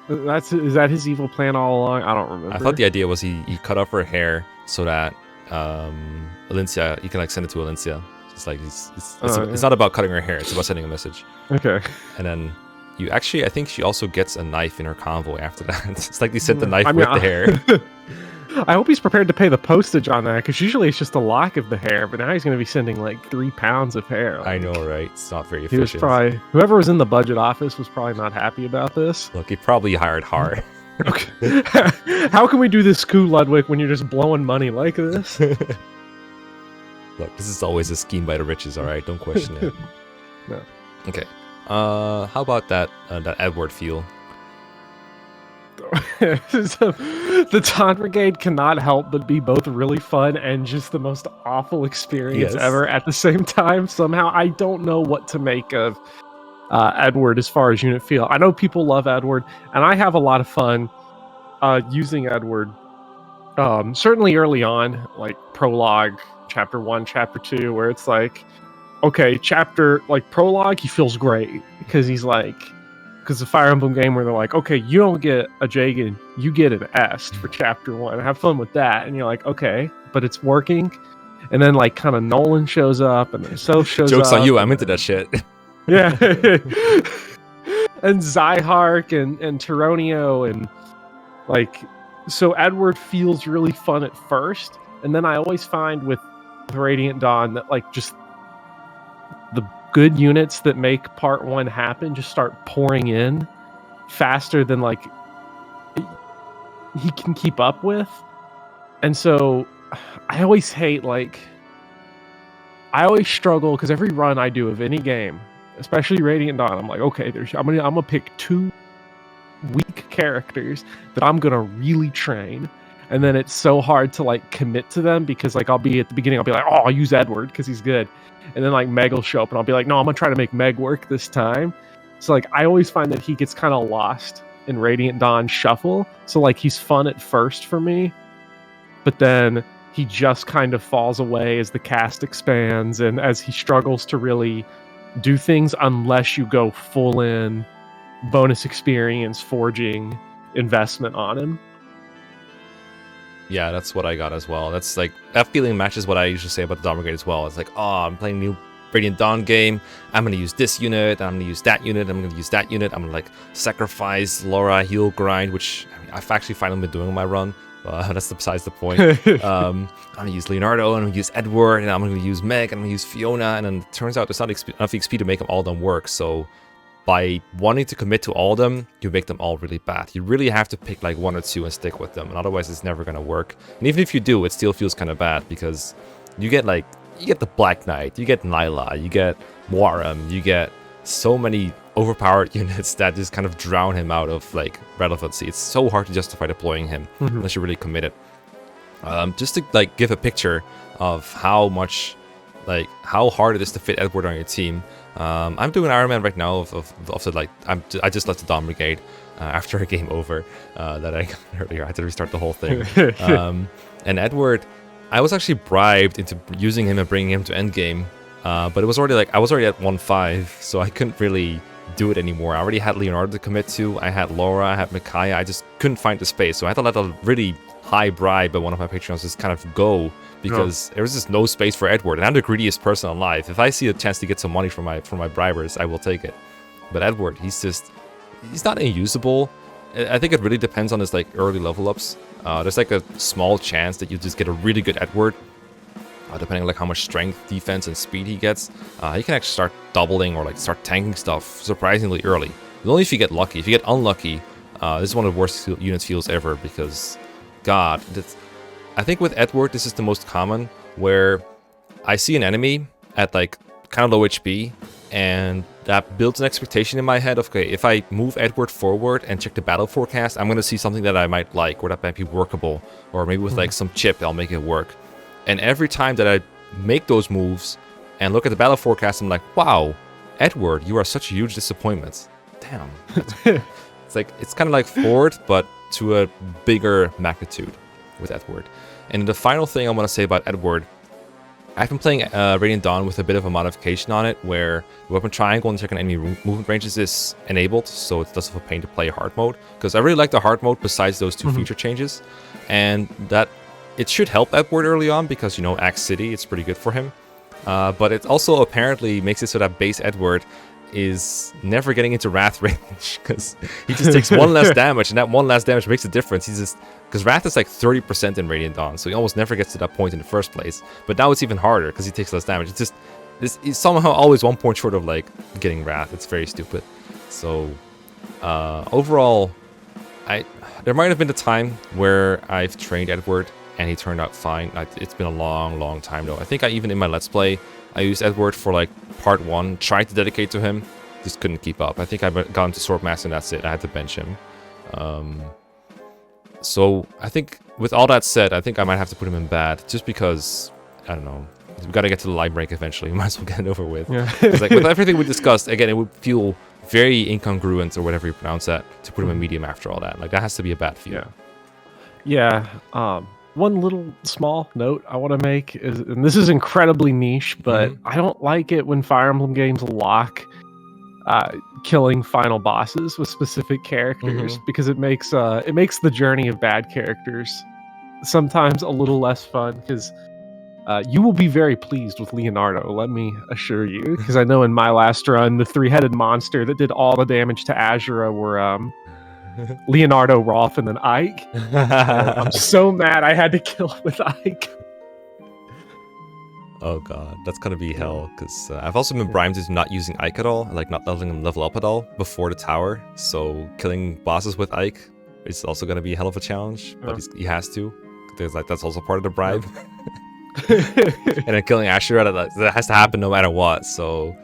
Is that his evil plan all along? I don't remember. I thought the idea was he cut off her hair so that Alincia, he can like send it to Alincia. It's like it's not about cutting her hair. It's about sending a message. Okay. And then I think she also gets a knife in her convoy after that. It's like they sent the knife with the hair. I hope he's prepared to pay the postage on that, because usually it's just a lock of the hair, but now he's going to be sending like 3 pounds of hair. I know, right? It's not very efficient. Whoever was in the budget office was probably not happy about this. Look, he probably hired hard. Okay. How can we do this coup, Ludwig, when you're just blowing money like this? Look, this is always a scheme by the riches, all right? Don't question it. No. Okay. How about that Edward feel? The Dawn Brigade cannot help but be both really fun and just the most awful experience ever at the same time. Somehow, I don't know what to make of Edward as far as unit feel. I know people love Edward, and I have a lot of fun using Edward. Certainly early on, like prologue, chapter 1, chapter 2, where it's like, okay, prologue, he feels great because he's like, because the Fire Emblem game where they're like, okay, you don't get a Jagan, you get an Est for chapter 1. Have fun with that. And you're like, okay, but it's working. And then like kind of Nolan shows up and then Soph shows up. Joke's on you, I'm into that shit. Yeah. And Zyhark and Tironio and like, so Edward feels really fun at first. And then I always find with Radiant Dawn that like just the good units that make part 1 happen just start pouring in faster than like he can keep up with. And so I always struggle because every run I do of any game, especially Radiant Dawn, I'm like, okay, I'm gonna pick 2 weak characters that I'm gonna really train. And then it's so hard to like commit to them because like I'll be at the beginning, I'll be like, oh, I'll use Edward because he's good. And then like Meg will show up and I'll be like, no, I'm gonna try to make Meg work this time. So like I always find that he gets kind of lost in Radiant Dawn shuffle. So like he's fun at first for me, but then he just kind of falls away as the cast expands and as he struggles to really do things unless you go full in bonus experience forging investment on him. Yeah, that's what I got as well. That's like, that feeling matches what I usually say about the Dawn Brigade as well. It's like, oh, I'm playing a new Radiant Dawn game. I'm going to use this unit. I'm going to use that unit. I'm going to use that unit. I'm going to like sacrifice Laura, heal grind, which I mean, I've actually finally been doing on my run. That's besides the point. I'm going to use Leonardo, and I'm going to use Edward, and I'm going to use Meg, and I'm going to use Fiona. And then it turns out there's not enough XP to make them all of them work. So by wanting to commit to all of them, you make them all really bad. You really have to pick like 1 or 2 and stick with them, and otherwise it's never going to work. And even if you do, it still feels kind of bad because you get the Black Knight, you get Nyla, you get Moiram, you get so many overpowered units that just kind of drown him out of like relevancy. It's so hard to justify deploying him unless you're really committed. Just to like give a picture of how hard it is to fit Edward on your team. I'm doing Iron Man right now I just left the Dawn Brigade after a game over that I got earlier. I had to restart the whole thing. And Edward, I was actually bribed into using him and bringing him to endgame, but it was already I was already at 1-5, so I couldn't really do it anymore. I already had Leonardo to commit to. I had Laura, I had Mekkah. I just couldn't find the space, so I had to let a really high bribe by one of my Patreons just kind of go because there was just no space for Edward. And I'm the greediest person alive. If I see a chance to get some money from my bribers, I will take it. But Edward, he's not unusable. I think it really depends on his like early level ups. There's like a small chance that you just get a really good Edward, depending on like how much strength, defense, and speed he gets. He can actually start doubling or like start tanking stuff surprisingly early. But only if you get lucky. If you get unlucky, this is one of the worst units feels ever because, God, I think with Edward this is the most common where I see an enemy at like kind of low HP, and that builds an expectation in my head of, okay, if I move Edward forward and check the battle forecast, I'm going to see something that I might like, or that might be workable, or maybe with like some chip I'll make it work. And every time that I make those moves and look at the battle forecast, I'm like, wow, Edward, you are such a huge disappointment. Damn. It's kind of like Ford, but to a bigger magnitude with Edward. And the final thing I want to say about Edward, I've been playing Radiant Dawn with a bit of a modification on it, where the weapon triangle and second enemy movement ranges is enabled, so it's less of a pain to play hard mode. Because I really like the hard mode besides those two feature changes, and that it should help Edward early on because, you know, Axe City, it's pretty good for him. But it also apparently makes it so that base Edward is never getting into Wrath range, because he just takes one less damage, and that one less damage makes a difference. Because Wrath is like 30% in Radiant Dawn, so he almost never gets to that point in the first place. But now it's even harder because he takes less damage. He's somehow always 1 point short of like getting Wrath. It's very stupid. So overall, there might have been a time where I've trained Edward and he turned out fine. It's been a long time though. I think even in my Let's Play, I used Edward for like part 1, tried to dedicate to him, just couldn't keep up. I think I got into Swordmaster and that's it. I had to bench him. So I think with all that said, I think I might have to put him in bad, just because, I don't know, we got to get to the line break eventually. We might as well get it over with. Yeah. Like, with everything we discussed, again, it would feel very incongruent, or whatever you pronounce that, to put him in medium after all that. Like, that has to be a bad feel. Yeah. One little small note I want to make is, and this is incredibly niche, but I don't like it when Fire Emblem games lock killing final bosses with specific characters, because it makes the journey of bad characters sometimes a little less fun, because you will be very pleased with Leonardo, let me assure you, because I know in my last run, the 3-headed monster that did all the damage to Azura were Leonardo, Rolf, and then Ike. I'm so mad I had to kill with Ike. Oh god, that's gonna be hell, because I've also been primed into not using Ike at all, like not letting him level up at all before the tower, so killing bosses with Ike is also gonna be a hell of a challenge, but he has to, because like that's also part of the bribe. And then killing Ashura, that has to happen no matter what, so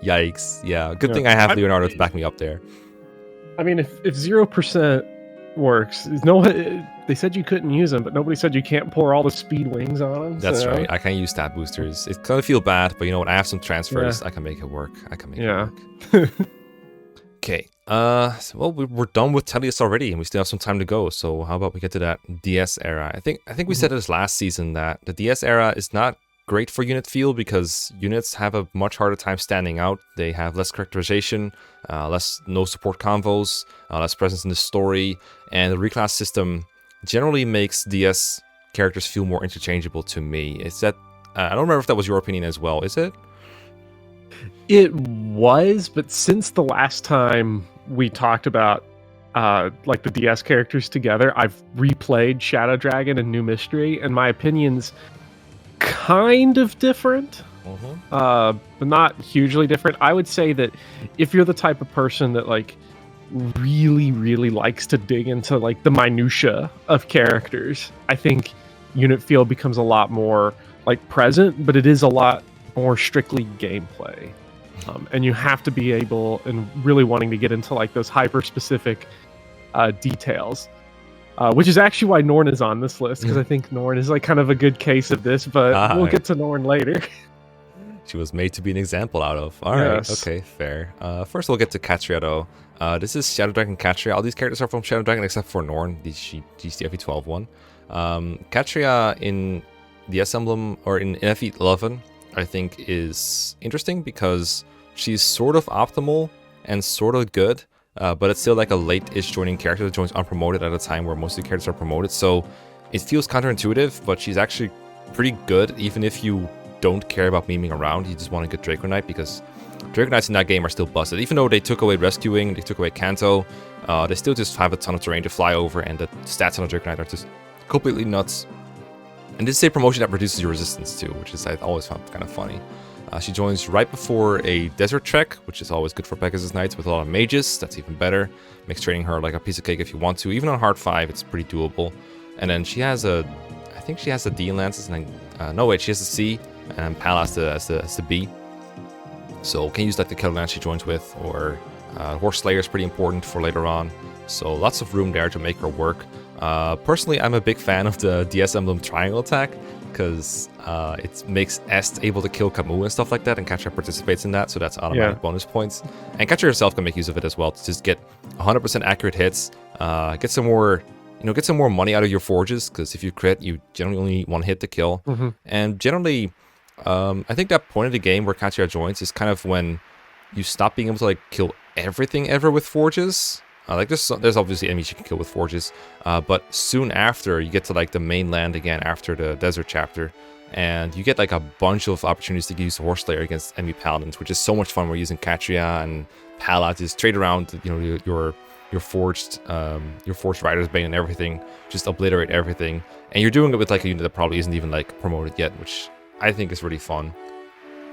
yikes. Yeah, good thing I have Leonardo to back me up there. I mean, if 0% works, they said you couldn't use them, but nobody said you can't pour all the speed wings on them. That's right. I can't use stat boosters. It's gonna feel bad, but you know what? I have some transfers. I can make it work. It work. Okay. Well, we're done with Tellius already, and we still have some time to go. So how about we get to that DS era? I think we said this last season that the DS era is not great for unit feel, because units have a much harder time standing out. They have less characterization, no support convos, less presence in the story, and the reclass system generally makes DS characters feel more interchangeable to me. Is that I don't remember if that was your opinion as well, is it? It was, but since the last time we talked about like the DS characters together, I've replayed Shadow Dragon and New Mystery, and my opinion's kind of different, but not hugely different. I would say that if you're the type of person that like really likes to dig into like the minutia of characters, I think unit feel becomes a lot more like present, but it is a lot more strictly gameplay. And you have to be able and really wanting to get into like those hyper specific details. Which is actually why Norn is on this list, because I think Norn is like kind of a good case of this, but we'll get to Norn later. She was made to be an example out of. All right, okay, fair. First we'll get to Katria though. This is Shadow Dragon Katria. All these characters are from Shadow Dragon except for Norn, she's the FE12 one. Katria in DS Emblem, or in FE11, I think is interesting because she's sort of optimal and sort of good. But it's still like a late-ish joining character that joins unpromoted at a time where most of the characters are promoted. So it feels counterintuitive, but she's actually pretty good, even if you don't care about memeing around. You just want a good Draco Knight, because Draco Knights in that game are still busted. Even though they took away rescuing, they took away Kanto, they still just have a ton of terrain to fly over, and the stats on a Draco Knight are just completely nuts. And this is a promotion that reduces your resistance too, which is I always found kind of funny. She joins right before a desert trek, which is always good for Pegasus Knights with a lot of mages. That's even better. Makes training her like a piece of cake if you want to. Even on hard 5, it's pretty doable. And then she has I think she has the D in Lances, and then, no wait, she has the C, and Pal as the B. So can use like the Killer Lance she joins with, or Horse Slayer is pretty important for later on. So lots of room there to make her work. Personally, I'm a big fan of the DS Emblem triangle attack, because it makes Est able to kill Camus and stuff like that, and Catria participates in that, so that's automatic bonus points. And Catria herself can make use of it as well to just get 100% accurate hits, get some more, get some more money out of your forges, because if you crit, you generally only need one hit to kill. And generally, I think that point of the game where Catria joins is kind of when you stop being able to like kill everything ever with forges. Like there's obviously enemies you can kill with forges, but soon after you get to like the mainland again after the desert chapter, and you get like a bunch of opportunities to use Horse Slayer against enemy paladins, which is so much fun. We're using Catria and Pala to just trade around, your forged Rider's Bane and everything, just obliterate everything, and you're doing it with like a unit that probably isn't even like promoted yet, which I think is really fun.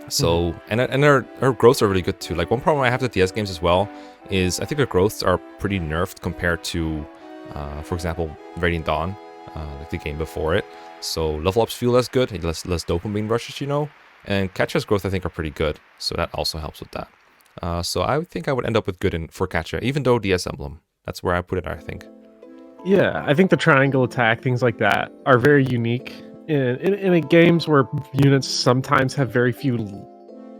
So, and their growths are really good too. Like one problem I have with DS games as well is I think their growths are pretty nerfed compared to, for example, Radiant Dawn, like the game before it. So level ups feel less good, less dopamine rushes, and Catria's growth I think are pretty good. So that also helps with that. So I think I would end up with good for Catria, even though DS Emblem. That's where I put it, I think. Yeah, I think the triangle attack, things like that, are very unique. In games where units sometimes have very few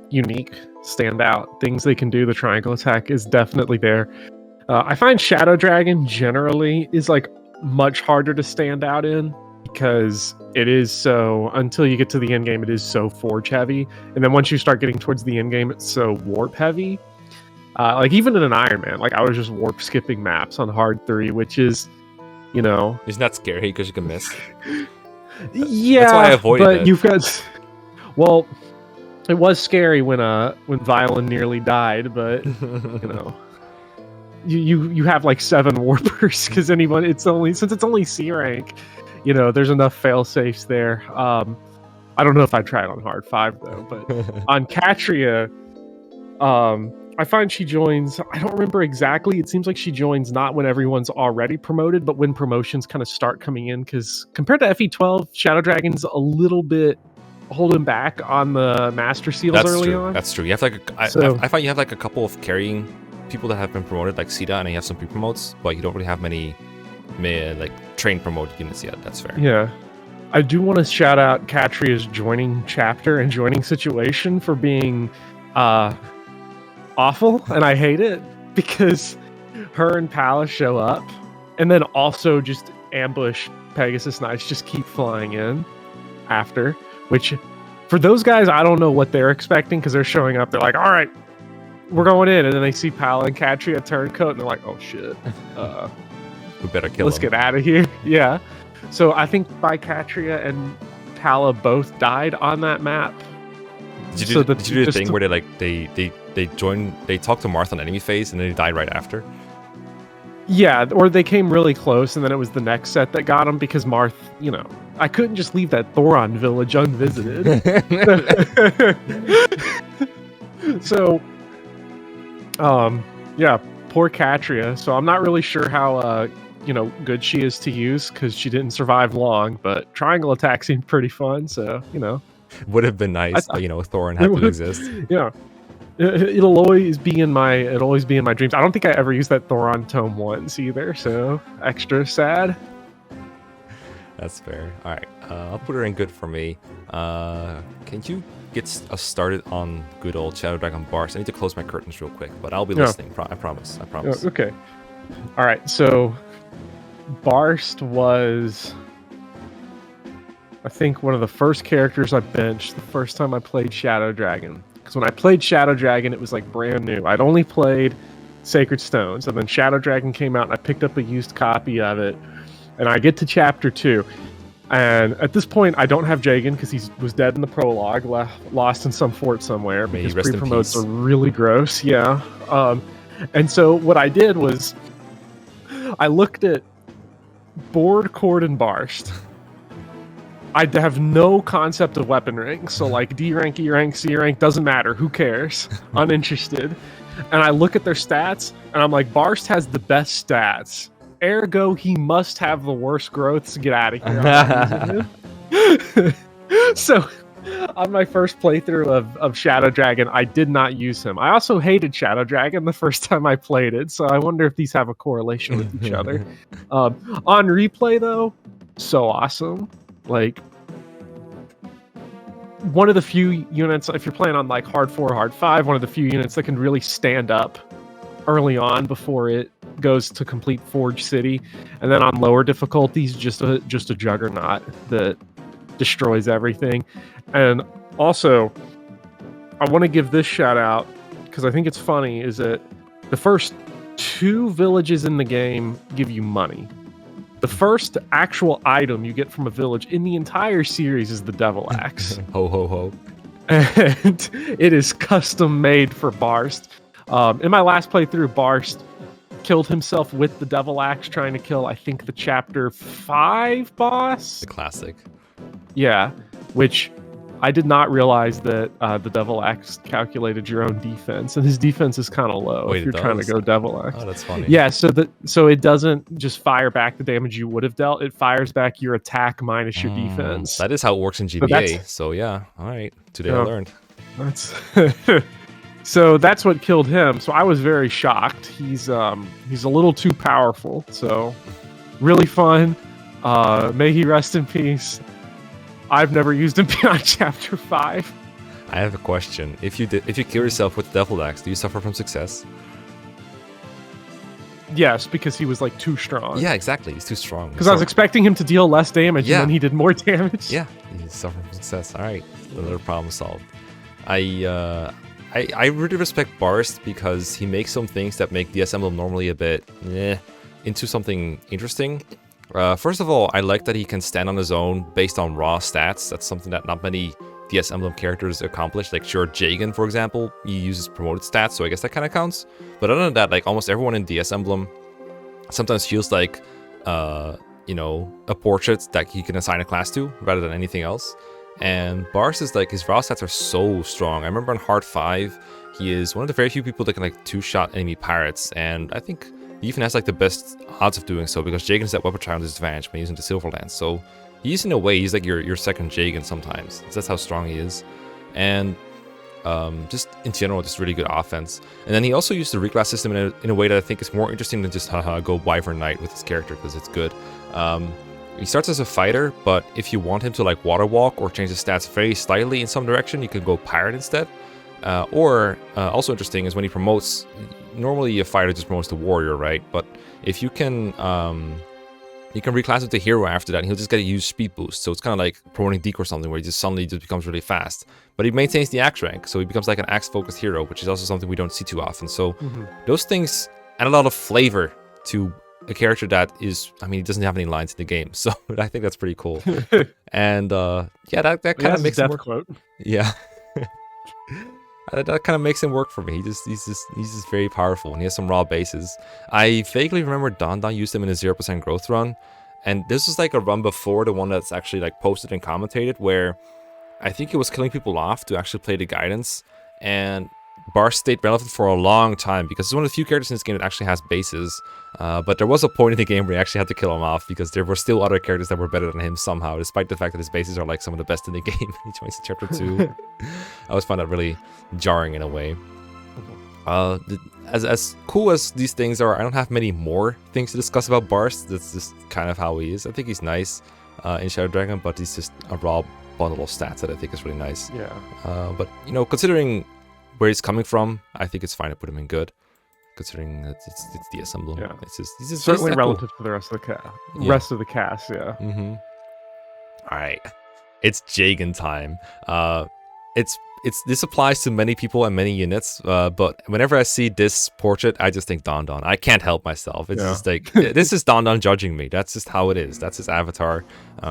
unique standout things they can do, the triangle attack is definitely there. I find Shadow Dragon generally is like much harder to stand out in because it is so, until you get to the end game, it is so forge heavy, and then once you start getting towards the end game, it's so warp heavy. Like even in an Iron Man, like I was just warp skipping maps on hard 3, which is, isn't that scary because you can miss? Yeah, that's why I avoided it. You've got, well, it was scary when Violin nearly died, but you have like 7 warpers because since it's only C rank, there's enough fail safes there. I don't know if I tried on hard 5 though, but on Catria, I find she joins, I don't remember exactly, it seems like she joins not when everyone's already promoted, but when promotions kind of start coming in, because compared to FE12, Shadow Dragon's a little bit holding back on the Master Seals early on. That's true. You have like, I find you have like a couple of carrying people that have been promoted, like Sita, and you have some pre-promotes, but you don't really have many like trained promoted units yet. That's fair. Yeah. I do want to shout out Catria's joining chapter and joining situation for being awful, and I hate it because her and Palace show up and then also just ambush Pegasus Knights, just keep flying in after, which for those guys, I don't know what they're expecting because they're showing up, they're like, all right, we're going in, and then they see Pala and Catria turncoat and they're like, oh shit, we better kill let's them. Get out of here. Yeah, so I think Catria and Pala both died on that map. Did you do the thing where they talked to Marth on enemy phase and then they died right after? Yeah, or they came really close and then it was the next set that got them because Marth, I couldn't just leave that Thoron village unvisited. So, yeah, poor Catria. So I'm not really sure how, good she is to use because she didn't survive long, but triangle attack seemed pretty fun, so, Would have been nice, but Thorin had to exist. Yeah, it'll always be in my dreams. I don't think I ever used that Thoron tome once either, so extra sad. That's fair. All right, I'll put her in good for me. Can you get us started on good old Shadow Dragon Barst? I need to close my curtains real quick, but I'll be listening. I promise. Okay. All right. So Barst was, I think, one of the first characters I benched the first time I played Shadow Dragon. Because when I played Shadow Dragon, it was like brand new. I'd only played Sacred Stones, and then Shadow Dragon came out, and I picked up a used copy of it. And I get to Chapter 2, and at this point, I don't have Jagan because he was dead in the prologue, lost in some fort somewhere. Because pre-promotes are really gross. Yeah. And so what I did was I looked at Board, Cord, and Barst. I have no concept of weapon ranks, so like D rank, E rank, C rank, doesn't matter. Who cares? Uninterested. And I look at their stats, and I'm like, Barst has the best stats. Ergo, he must have the worst growths. Get out of here. So, on my first playthrough of Shadow Dragon, I did not use him. I also hated Shadow Dragon the first time I played it, so I wonder if these have a correlation with each other. On replay, though, so awesome. Like, one of the few units, if you're playing on like hard 4, hard 5, one of the few units that can really stand up early on before it goes to complete Forge City, and then on lower difficulties, just a juggernaut that destroys everything. And also, I want to give this shout out because I think it's funny, is that the first 2 villages in the game give you money. The first actual item you get from a village in the entire series is the Devil Axe. Ho, ho, ho. And it is custom made for Barst. In my last playthrough, Barst killed himself with the Devil Axe trying to kill, I think, the Chapter 5 boss. The classic. Yeah, which I did not realize that the Devil Axe calculated your own defense, and his defense is kind of low. Wait, if you're trying to go Devil Axe. Oh, that's funny. Yeah, so it doesn't just fire back the damage you would have dealt. It fires back your attack minus your defense. That is how it works in GBA. So yeah, all right. Today I learned. That's so that's what killed him. So I was very shocked. He's a little too powerful. So really fun. May he rest in peace. I've never used him beyond Chapter 5. I have a question. If you kill yourself with the Devil Axe, do you suffer from success? Yes, because he was like too strong. Yeah, exactly. He's too strong. Because I was expecting him to deal less damage, and then he did more damage. Yeah, he's suffering from success. All right, another problem solved. I really respect Barst because he makes some things that make DS Emblem normally a bit into something interesting. First of all, I like that he can stand on his own based on raw stats. That's something that not many DS Emblem characters accomplish. Like, sure, Jagan, for example, he uses promoted stats, so I guess that kind of counts. But other than that, like, almost everyone in DS Emblem sometimes feels like, a portrait that he can assign a class to rather than anything else. And Barst is like, his raw stats are so strong. I remember on Hard 5, he is one of the very few people that can like two-shot enemy pirates, and I think he even has like the best odds of doing so because Jagan's at weapon trial disadvantage when using the Silverlands. So he's in a way, he's like your second Jagan sometimes. That's how strong he is. And just in general, just really good offense. And then he also used the reclass system in a way that I think is more interesting than just go Wyvern Knight with his character because it's good. He starts as a fighter, but if you want him to like water walk or change his stats very slightly in some direction, you can go pirate instead. Also interesting is when he promotes, normally a fighter just promotes to warrior, right? But if you can reclass him to hero after that, and he'll just get a huge speed boost. So it's kind of like promoting Deke or something, where he just suddenly just becomes really fast. But he maintains the axe rank, so he becomes like an axe-focused hero, which is also something we don't see too often. So those things add a lot of flavor to a character that is, I mean, he doesn't have any lines in the game, so I think that's pretty cool. And that kind of makes him work. Quote. Yeah. That kind of makes him work for me. He's just very powerful, and he has some raw bases. I vaguely remember Don used him in a 0% growth run, and this was like a run before the one that's actually like posted and commentated, where I think he was killing people off to actually play the guidance, and Barst stayed relevant for a long time because it's one of the few characters in this game that actually has bases. But there was a point in the game where you actually had to kill him off because there were still other characters that were better than him somehow, despite the fact that his bases are like some of the best in the game. He joins in Chapter 2. I always found that really jarring in a way. As cool as these things are, I don't have many more things to discuss about Barst. That's just kind of how he is. I think he's nice in Shadow Dragon, but he's just a raw bundle of stats that I think is really nice. Yeah. But considering where he's coming from, I think it's fine to put him in good, considering that it's DS Emblem. Yeah. He's just certainly cool. relative to the rest of the cast. Yeah. Rest of the cast, yeah. All right, it's Jagan time. This applies to many people and many units, but whenever I see this portrait, I just think Don. I can't help myself. It's just like, this is Don judging me. That's just how it is. That's his avatar.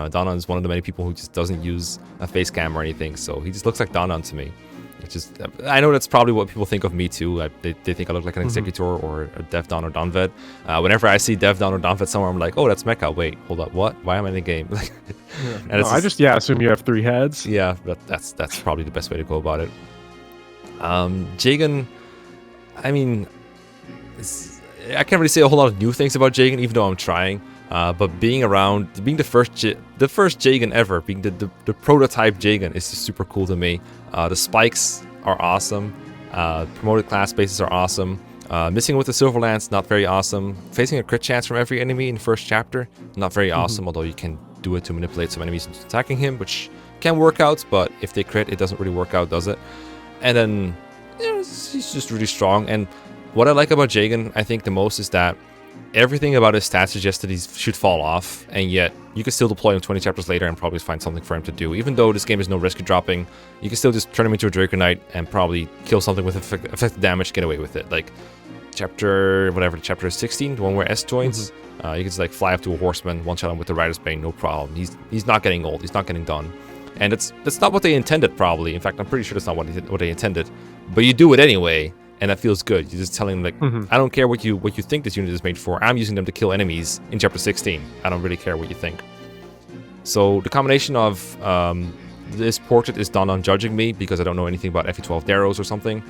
Don is one of the many people who just doesn't use a face cam or anything, so he just looks like Don to me. It's just, I know that's probably what people think of me too. They think I look like an Executor or a Dev Don or Donvet. Whenever I see Dev Don or Donvet somewhere, I'm like, oh, that's Mekkah. Wait, hold up, what? Why am I in the game? And I just assume you have 3 heads. Yeah, that's probably the best way to go about it. Jagan, I mean, I can't really say a whole lot of new things about Jagan, even though I'm trying. But being the first Jagan ever, being the prototype Jagan is just super cool to me. The spikes are awesome. Promoted class bases are awesome. Missing with the Silverlands, not very awesome. Facing a crit chance from every enemy in first chapter, not very awesome, although you can do it to manipulate some enemies into attacking him, which can work out, but if they crit, it doesn't really work out, does it? And then he's just really strong. And what I like about Jagan, I think the most, is that everything about his stats suggests that he should fall off, and yet you can still deploy him 20 chapters later and probably find something for him to do. Even though this game is no rescue dropping, you can still just turn him into a Draco Knight and probably kill something with effective damage, get away with it. Like chapter 16, the one where S joins, you can just like fly up to a horseman, one shot him with the Rider's Bane, no problem. He's not getting old, he's not getting done. And that's not what they intended, probably. In fact, I'm pretty sure that's not what they intended. But you do it anyway, and that feels good. You're just telling them, like, I don't care what you think this unit is made for. I'm using them to kill enemies in chapter 16. I don't really care what you think. So the combination of this portrait is done on judging me because I don't know anything about FE12 Darrows or something,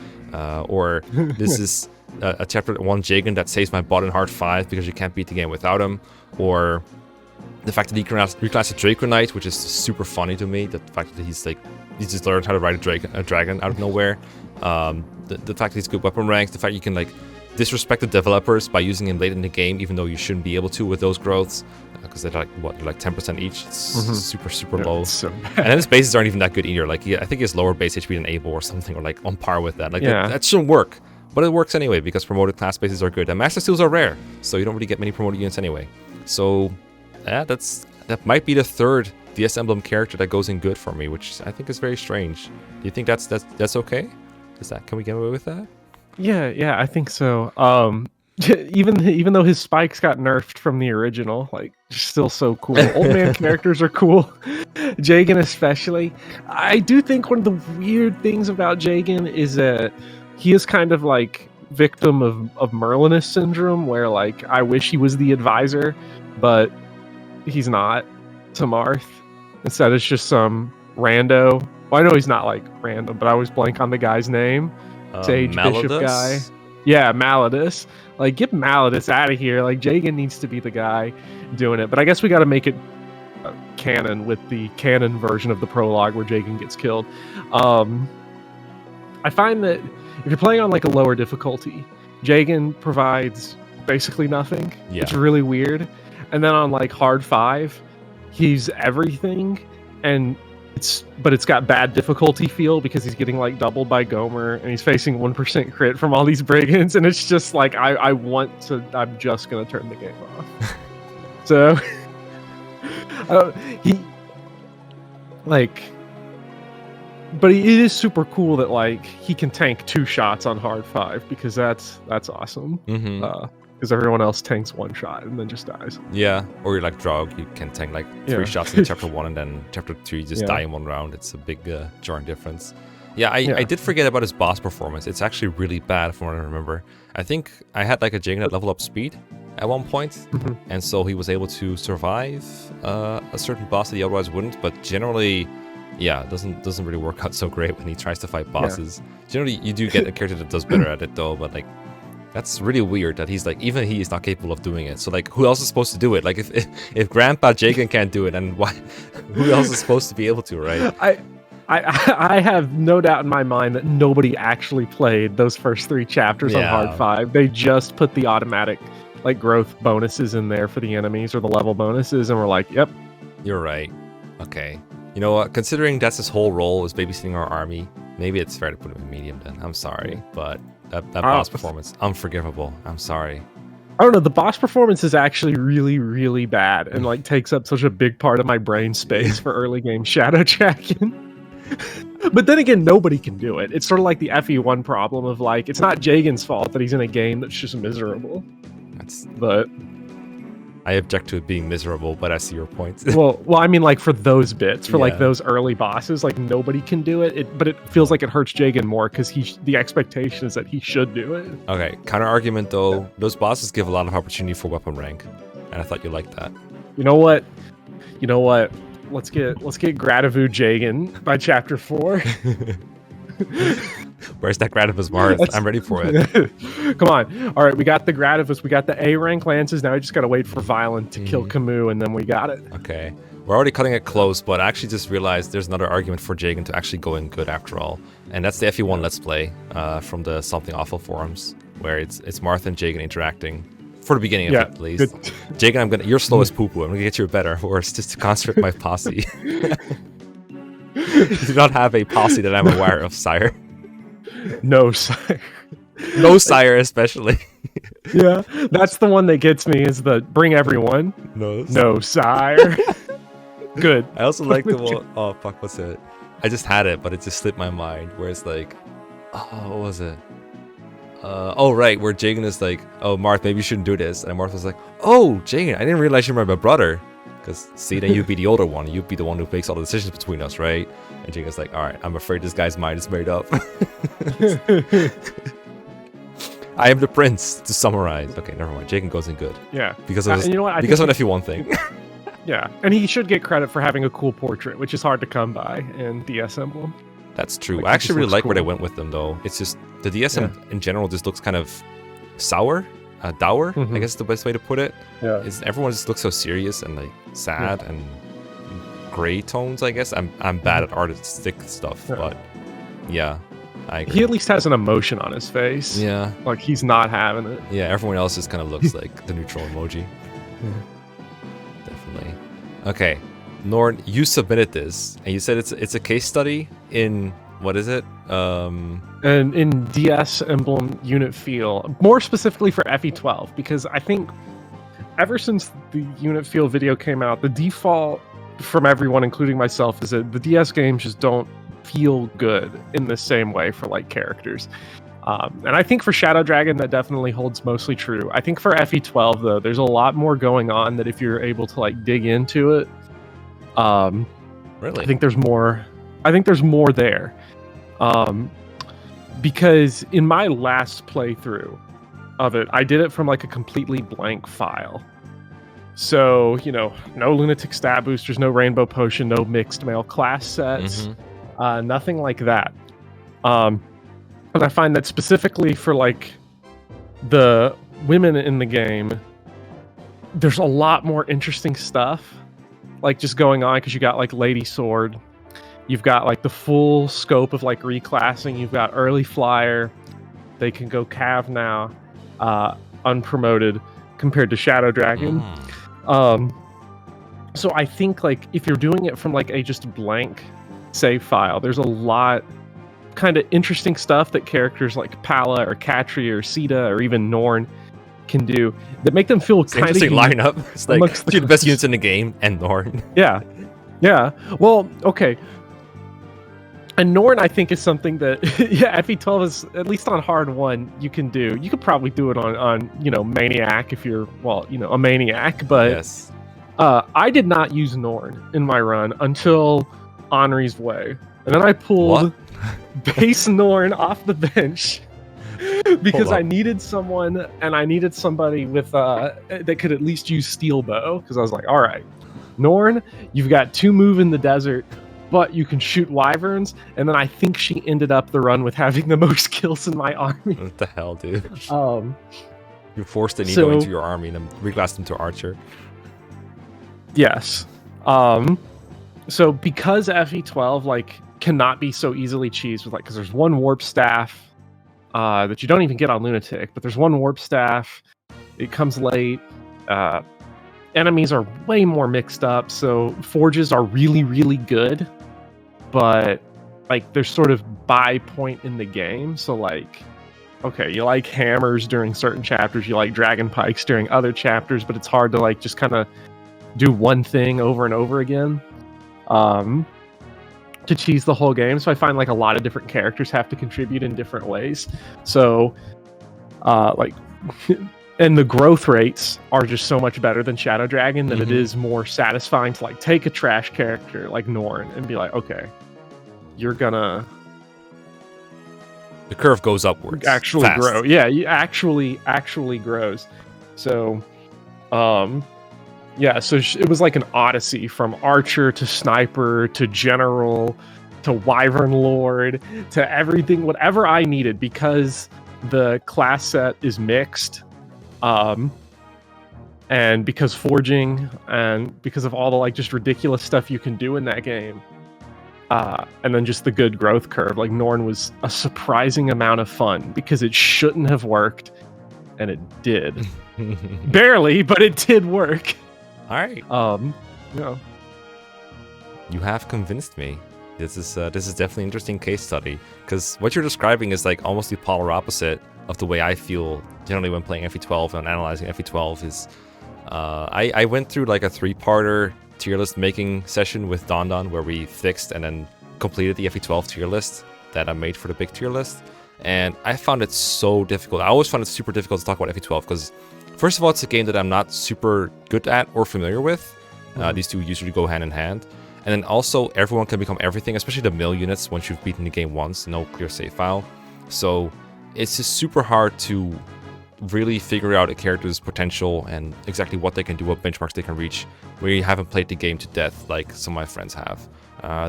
or this is a chapter 1 Jagan that saves my butt in Hard 5 because you can't beat the game without him, or the fact that he reclassed a Draco Knight, which is super funny to me. The fact that he's just learned how to ride a dragon out of nowhere. The fact that he's good weapon ranks. The fact you can like disrespect the developers by using him late in the game, even though you shouldn't be able to with those growths, because they're like what, they're like 10% each. It's super low. So bad. And then his bases aren't even that good either. Like I think he has lower base HP than Abel or something, or like on par with that. Like that shouldn't work. But it works anyway because promoted class bases are good. And Master Steals are rare, so you don't really get many promoted units anyway. So that might be the third DS Emblem character that goes in good for me, which I think is very strange. Do you think that's okay? Can we get away with that? Yeah, I think so. Even though his spikes got nerfed from the original, like, still so cool. Old man characters are cool. Jagan especially. I do think one of the weird things about Jagan is that he is kind of like victim of Merlinus syndrome, where like I wish he was the advisor, but he's not to Marth. Instead, it's just some rando. Well, I know he's not like random, but I always blank on the guy's name. Sage Bishop guy. Yeah, Maladus. Like, get Maladus out of here. Like, Jagan needs to be the guy doing it. But I guess we got to make it canon with the canon version of the prologue where Jagan gets killed. I find that if you're playing on like a lower difficulty, Jagan provides basically nothing. Yeah. It's really weird. And then on like hard 5, he's everything, but it's got bad difficulty feel because he's getting like doubled by Gomer and he's facing 1% crit from all these brigands, and it's just like I'm just gonna turn the game off. So but it is super cool that like he can tank 2 shots on hard 5 because that's awesome. Because everyone else tanks 1 shot and then just dies. Yeah, or you're like Draug, you can tank like 3 shots in chapter 1 and then chapter 2 you just die in 1 round. It's a big jarring difference. I did forget about his boss performance. It's actually really bad from what I remember. I think I had like a Jagan that level up speed at one point, and so he was able to survive a certain boss that he otherwise wouldn't, but generally, it doesn't really work out so great when he tries to fight bosses. Generally, you do get a character that does better at it though, but like, that's really weird that he's like, even he is not capable of doing it. So like, who else is supposed to do it? Like, if Grandpa Jagan can't do it, then why? Who else is supposed to be able to, right? I have no doubt in my mind that nobody actually played those first 3 chapters on hard 5. They just put the automatic like growth bonuses in there for the enemies or the level bonuses, and we're like, yep. You're right. Okay. You know what? Considering that's his whole role is babysitting our army, maybe it's fair to put him in medium then. I'm sorry, but that boss performance, unforgivable. I'm sorry. I don't know. The boss performance is actually really, really bad and like takes up such a big part of my brain space for early game shadow jacking. But then again, nobody can do it. It's sort of like the FE1 problem of like, it's not Jagan's fault that he's in a game that's just miserable. But I object to it being miserable, but I see your point. well, I mean, like for those bits, for like those early bosses, like nobody can do it. But it feels like it hurts Jagan more because the expectation is that he should do it. Okay, counter argument though, those bosses give a lot of opportunity for weapon rank, and I thought you liked that. You know what? Let's get Gradivu Jagan by chapter 4. Where's that Gradivus Marth? I'm ready for it. Come on. All right, we got the Gradivus, we got the A rank lances. Now we just got to wait for Violent to kill Camus, and then we got it. Okay. We're already cutting it close, but I actually just realized there's another argument for Jagan to actually go in good after all. And that's the FE1 Let's Play from the Something Awful forums, where it's Marth and Jagan interacting. For the beginning of it, at least. Jagan, you're slow as poo-poo. I'm gonna get you better, or it's just to concentrate my posse. You do not have a posse that I'm aware of, sire. No, sire. No, sire, especially. Yeah, that's the one that gets me is the bring everyone. No, sire. Good. I also like the one. Oh fuck, what's it? I just had it, but it just slipped my mind. Where it's like, oh, what was it? Oh right, where Jagan is like, oh Marth, maybe you shouldn't do this, and Marth was like, oh Jagan, I didn't realize you were my brother, because see, then you'd be the older one, you'd be the one who makes all the decisions between us, right? And Jagan's like, all right, I'm afraid this guy's mind is made up. I am the prince, to summarize. Okay, never mind. Jagan goes in good. Yeah. Because of you know what? because of an FE1 thing. Yeah, and he should get credit for having a cool portrait, which is hard to come by in DS Emblem. That's true. Like, I actually really like cool. where they went with them, though. It's just the DSM in general just looks kind of sour, dour. I guess is the best way to put it. Yeah. Is everyone just looks so serious and like sad and gray tones? I guess I'm bad at artistic stuff, but yeah, I agree. He at least has an emotion on his face. Yeah, like he's not having it. Yeah, everyone else just kind of looks like the neutral emoji. Definitely. Okay, Norn, you submitted this, and you said it's a case study in what is it? And in DS Emblem unit feel, more specifically for FE12, because I think ever since the unit feel video came out, the default from everyone, including myself, is that the DS games just don't feel good in the same way for like characters. And I think for Shadow Dragon that definitely holds mostly true. I think for FE12 though, there's a lot more going on that if you're able to like dig into it. Really? I think there's more. I think there's more there. Because in my last playthrough of it, I did it from like a completely blank file. So, you know, no lunatic stat boosters, no rainbow potion, no mixed male class sets, nothing like that. And I find that specifically for like the women in the game, there's a lot more interesting stuff like just going on, because you got like Lady Sword, you've got like the full scope of like reclassing, you've got early flyer, they can go cav now, unpromoted compared to Shadow Dragon. So I think like if you're doing it from like a just blank save file, there's a lot kind of interesting stuff that characters like Pala or Katri or Sita or even Norn can do that make them feel kind of interesting lineup. It's like the best units in the game and Norn. Yeah. Well, okay. And Norn, I think, is something that FE12 is, at least on hard one, you can do. You could probably do it on you know, Maniac if you're, well, you know, a Maniac, but yes. I did not use Norn in my run until Henri's Way. And then I pulled base Norn off the bench because I needed someone, and I needed somebody with that could at least use Steel Bow, because I was like, all right, Norn, you've got 2 move in the desert, but you can shoot wyverns. And then I think she ended up the run with having the most kills in my army. What the hell, dude? You forced an Evo into your army and then reclassed him to Archer. Yes. So because FE12 like cannot be so easily cheesed with like, because there's one warp staff that you don't even get on Lunatic, but there's one warp staff. It comes late. Enemies are way more mixed up, so forges are really, really good, but like there's sort of buy point in the game. So like, okay, you like hammers during certain chapters, you like dragon pikes during other chapters, but it's hard to like just kind of do one thing over and over again to cheese the whole game. So I find like a lot of different characters have to contribute in different ways. So like and the growth rates are just so much better than Shadow Dragon that it is more satisfying to like take a trash character like Norn and be like, okay, you're gonna the curve goes upwards. Actually fast. Grow. Yeah, you actually grows. So yeah, so it was like an odyssey from Archer to Sniper to General to Wyvern Lord to everything, whatever I needed, because the class set is mixed. And because forging and because of all the like just ridiculous stuff you can do in that game, and then just the good growth curve, like Norn was a surprising amount of fun because it shouldn't have worked, and it did. Barely, but it did work. All right. You know, you have convinced me. This is definitely an interesting case study, because what you're describing is like almost the polar opposite of the way I feel generally when playing FE12 and analyzing FE12. Is I went through like a 3-parter tier list making session with Don where we fixed and then completed the FE12 tier list that I made for the big tier list, and I found it so difficult. I always found it super difficult to talk about FE12 because, first of all, it's a game that I'm not super good at or familiar with. These two usually go hand in hand. And then also, everyone can become everything, especially the mill units once you've beaten the game once, no clear save file. So it's just super hard to really figure out a character's potential and exactly what they can do, what benchmarks they can reach, where you haven't played the game to death like some of my friends have.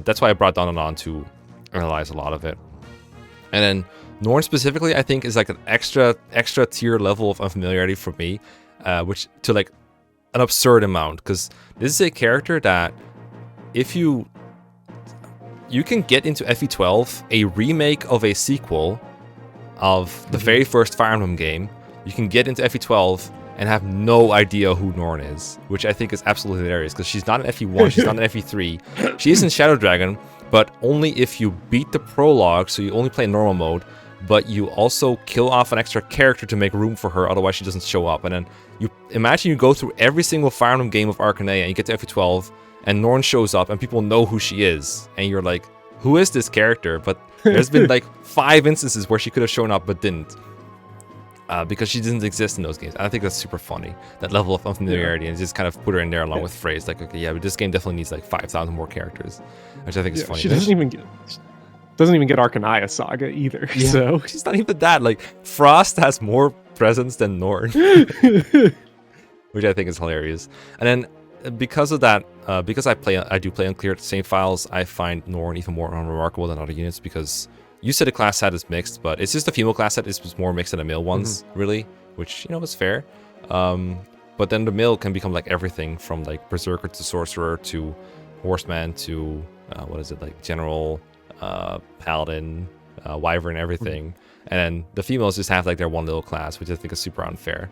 That's why I brought Don on to analyze a lot of it. And then Norn specifically, I think, is like an extra tier level of unfamiliarity for me, which to like an absurd amount, because this is a character that if you can get into FE12, a remake of a sequel of the very first Fire Emblem game, you can get into FE12 and have no idea who Norn is, which I think is absolutely hilarious, because she's not an FE1, she's not an FE3. She is in Shadow Dragon, but only if you beat the prologue, so you only play in normal mode, but you also kill off an extra character to make room for her, otherwise she doesn't show up. And then you imagine you go through every single Fire Emblem game of Arcanea and you get to FE12, and Norn shows up and people know who she is, and you're like, who is this character? But there's been like 5 instances where she could have shown up but didn't, because she didn't exist in those games. And I think that's super funny, that level of unfamiliarity, and just kind of put her in there along with Phrase, like, okay, yeah, but this game definitely needs like 5,000 more characters, which I think is funny. She doesn't even get Arcanaya Saga either. Yeah, so she's not even that. Like, Frost has more presence than Norn, which I think is hilarious. And then because of that, because I do play unclear save files, I find Norn even more unremarkable than other units, because you said the class set is mixed, but it's just the female class set is more mixed than the male ones, really, which, you know, is fair. But then the male can become like everything from like Berserker to Sorcerer to Horseman to what is it, like General, Paladin, Wyvern, everything. And then the females just have like their one little class, which I think is super unfair.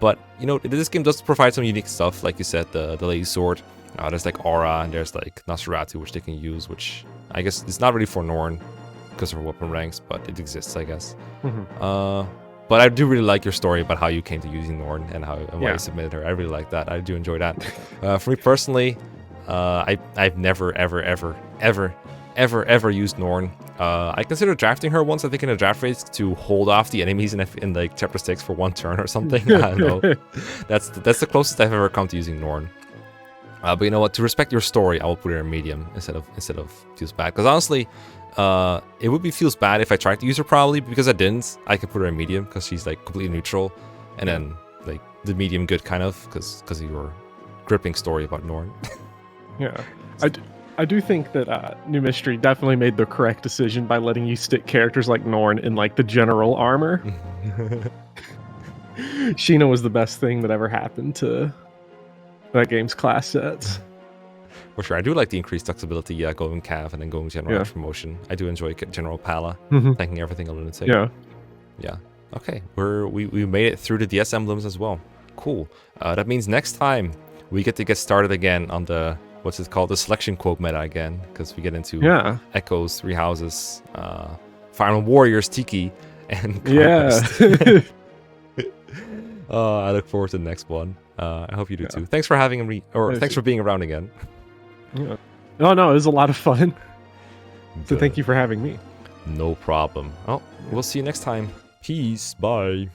But, you know, this game does provide some unique stuff, like you said, the Lady Sword. There's like Aura, and there's like Nosferatu, which they can use, which I guess it's not really for Norn because of her weapon ranks, but it exists, I guess. But I do really like your story about how you came to using Norn and why you submitted her. I really like that. I do enjoy that. For me personally, I've never, ever used Norn. I considered drafting her once, I think in a draft phase, to hold off the enemies in like chapter 6 for 1 turn or something. I don't know. That's the closest I've ever come to using Norn. But you know what? To respect your story, I will put her in medium instead of feels bad. Because honestly, it would be feels bad if I tried to use her, probably, because I didn't. I could put her in medium because she's like completely neutral, and then like the medium good kind of because of your gripping story about Norn. Yeah, I do think that New Mystery definitely made the correct decision by letting you stick characters like Norn in like the general armor. Sheena was the best thing that ever happened to that game's class sets. For sure, I do like the increased flexibility, going Cav and then going General promotion. I do enjoy General Pala, tanking everything a lunatic. Yeah. Okay, we made it through the DS emblems as well. Cool. That means next time we get to get started again on the, what's it called, the selection quote meta again, because we get into Echoes, Three Houses, Fire Emblem Warriors, Tiki, and Conquest. I look forward to the next one. I hope you do too. Thanks for having me, or thanks for being around again. Yeah. No, it was a lot of fun. So thank you for having me. No problem. Oh, we'll see you next time. Peace. Bye.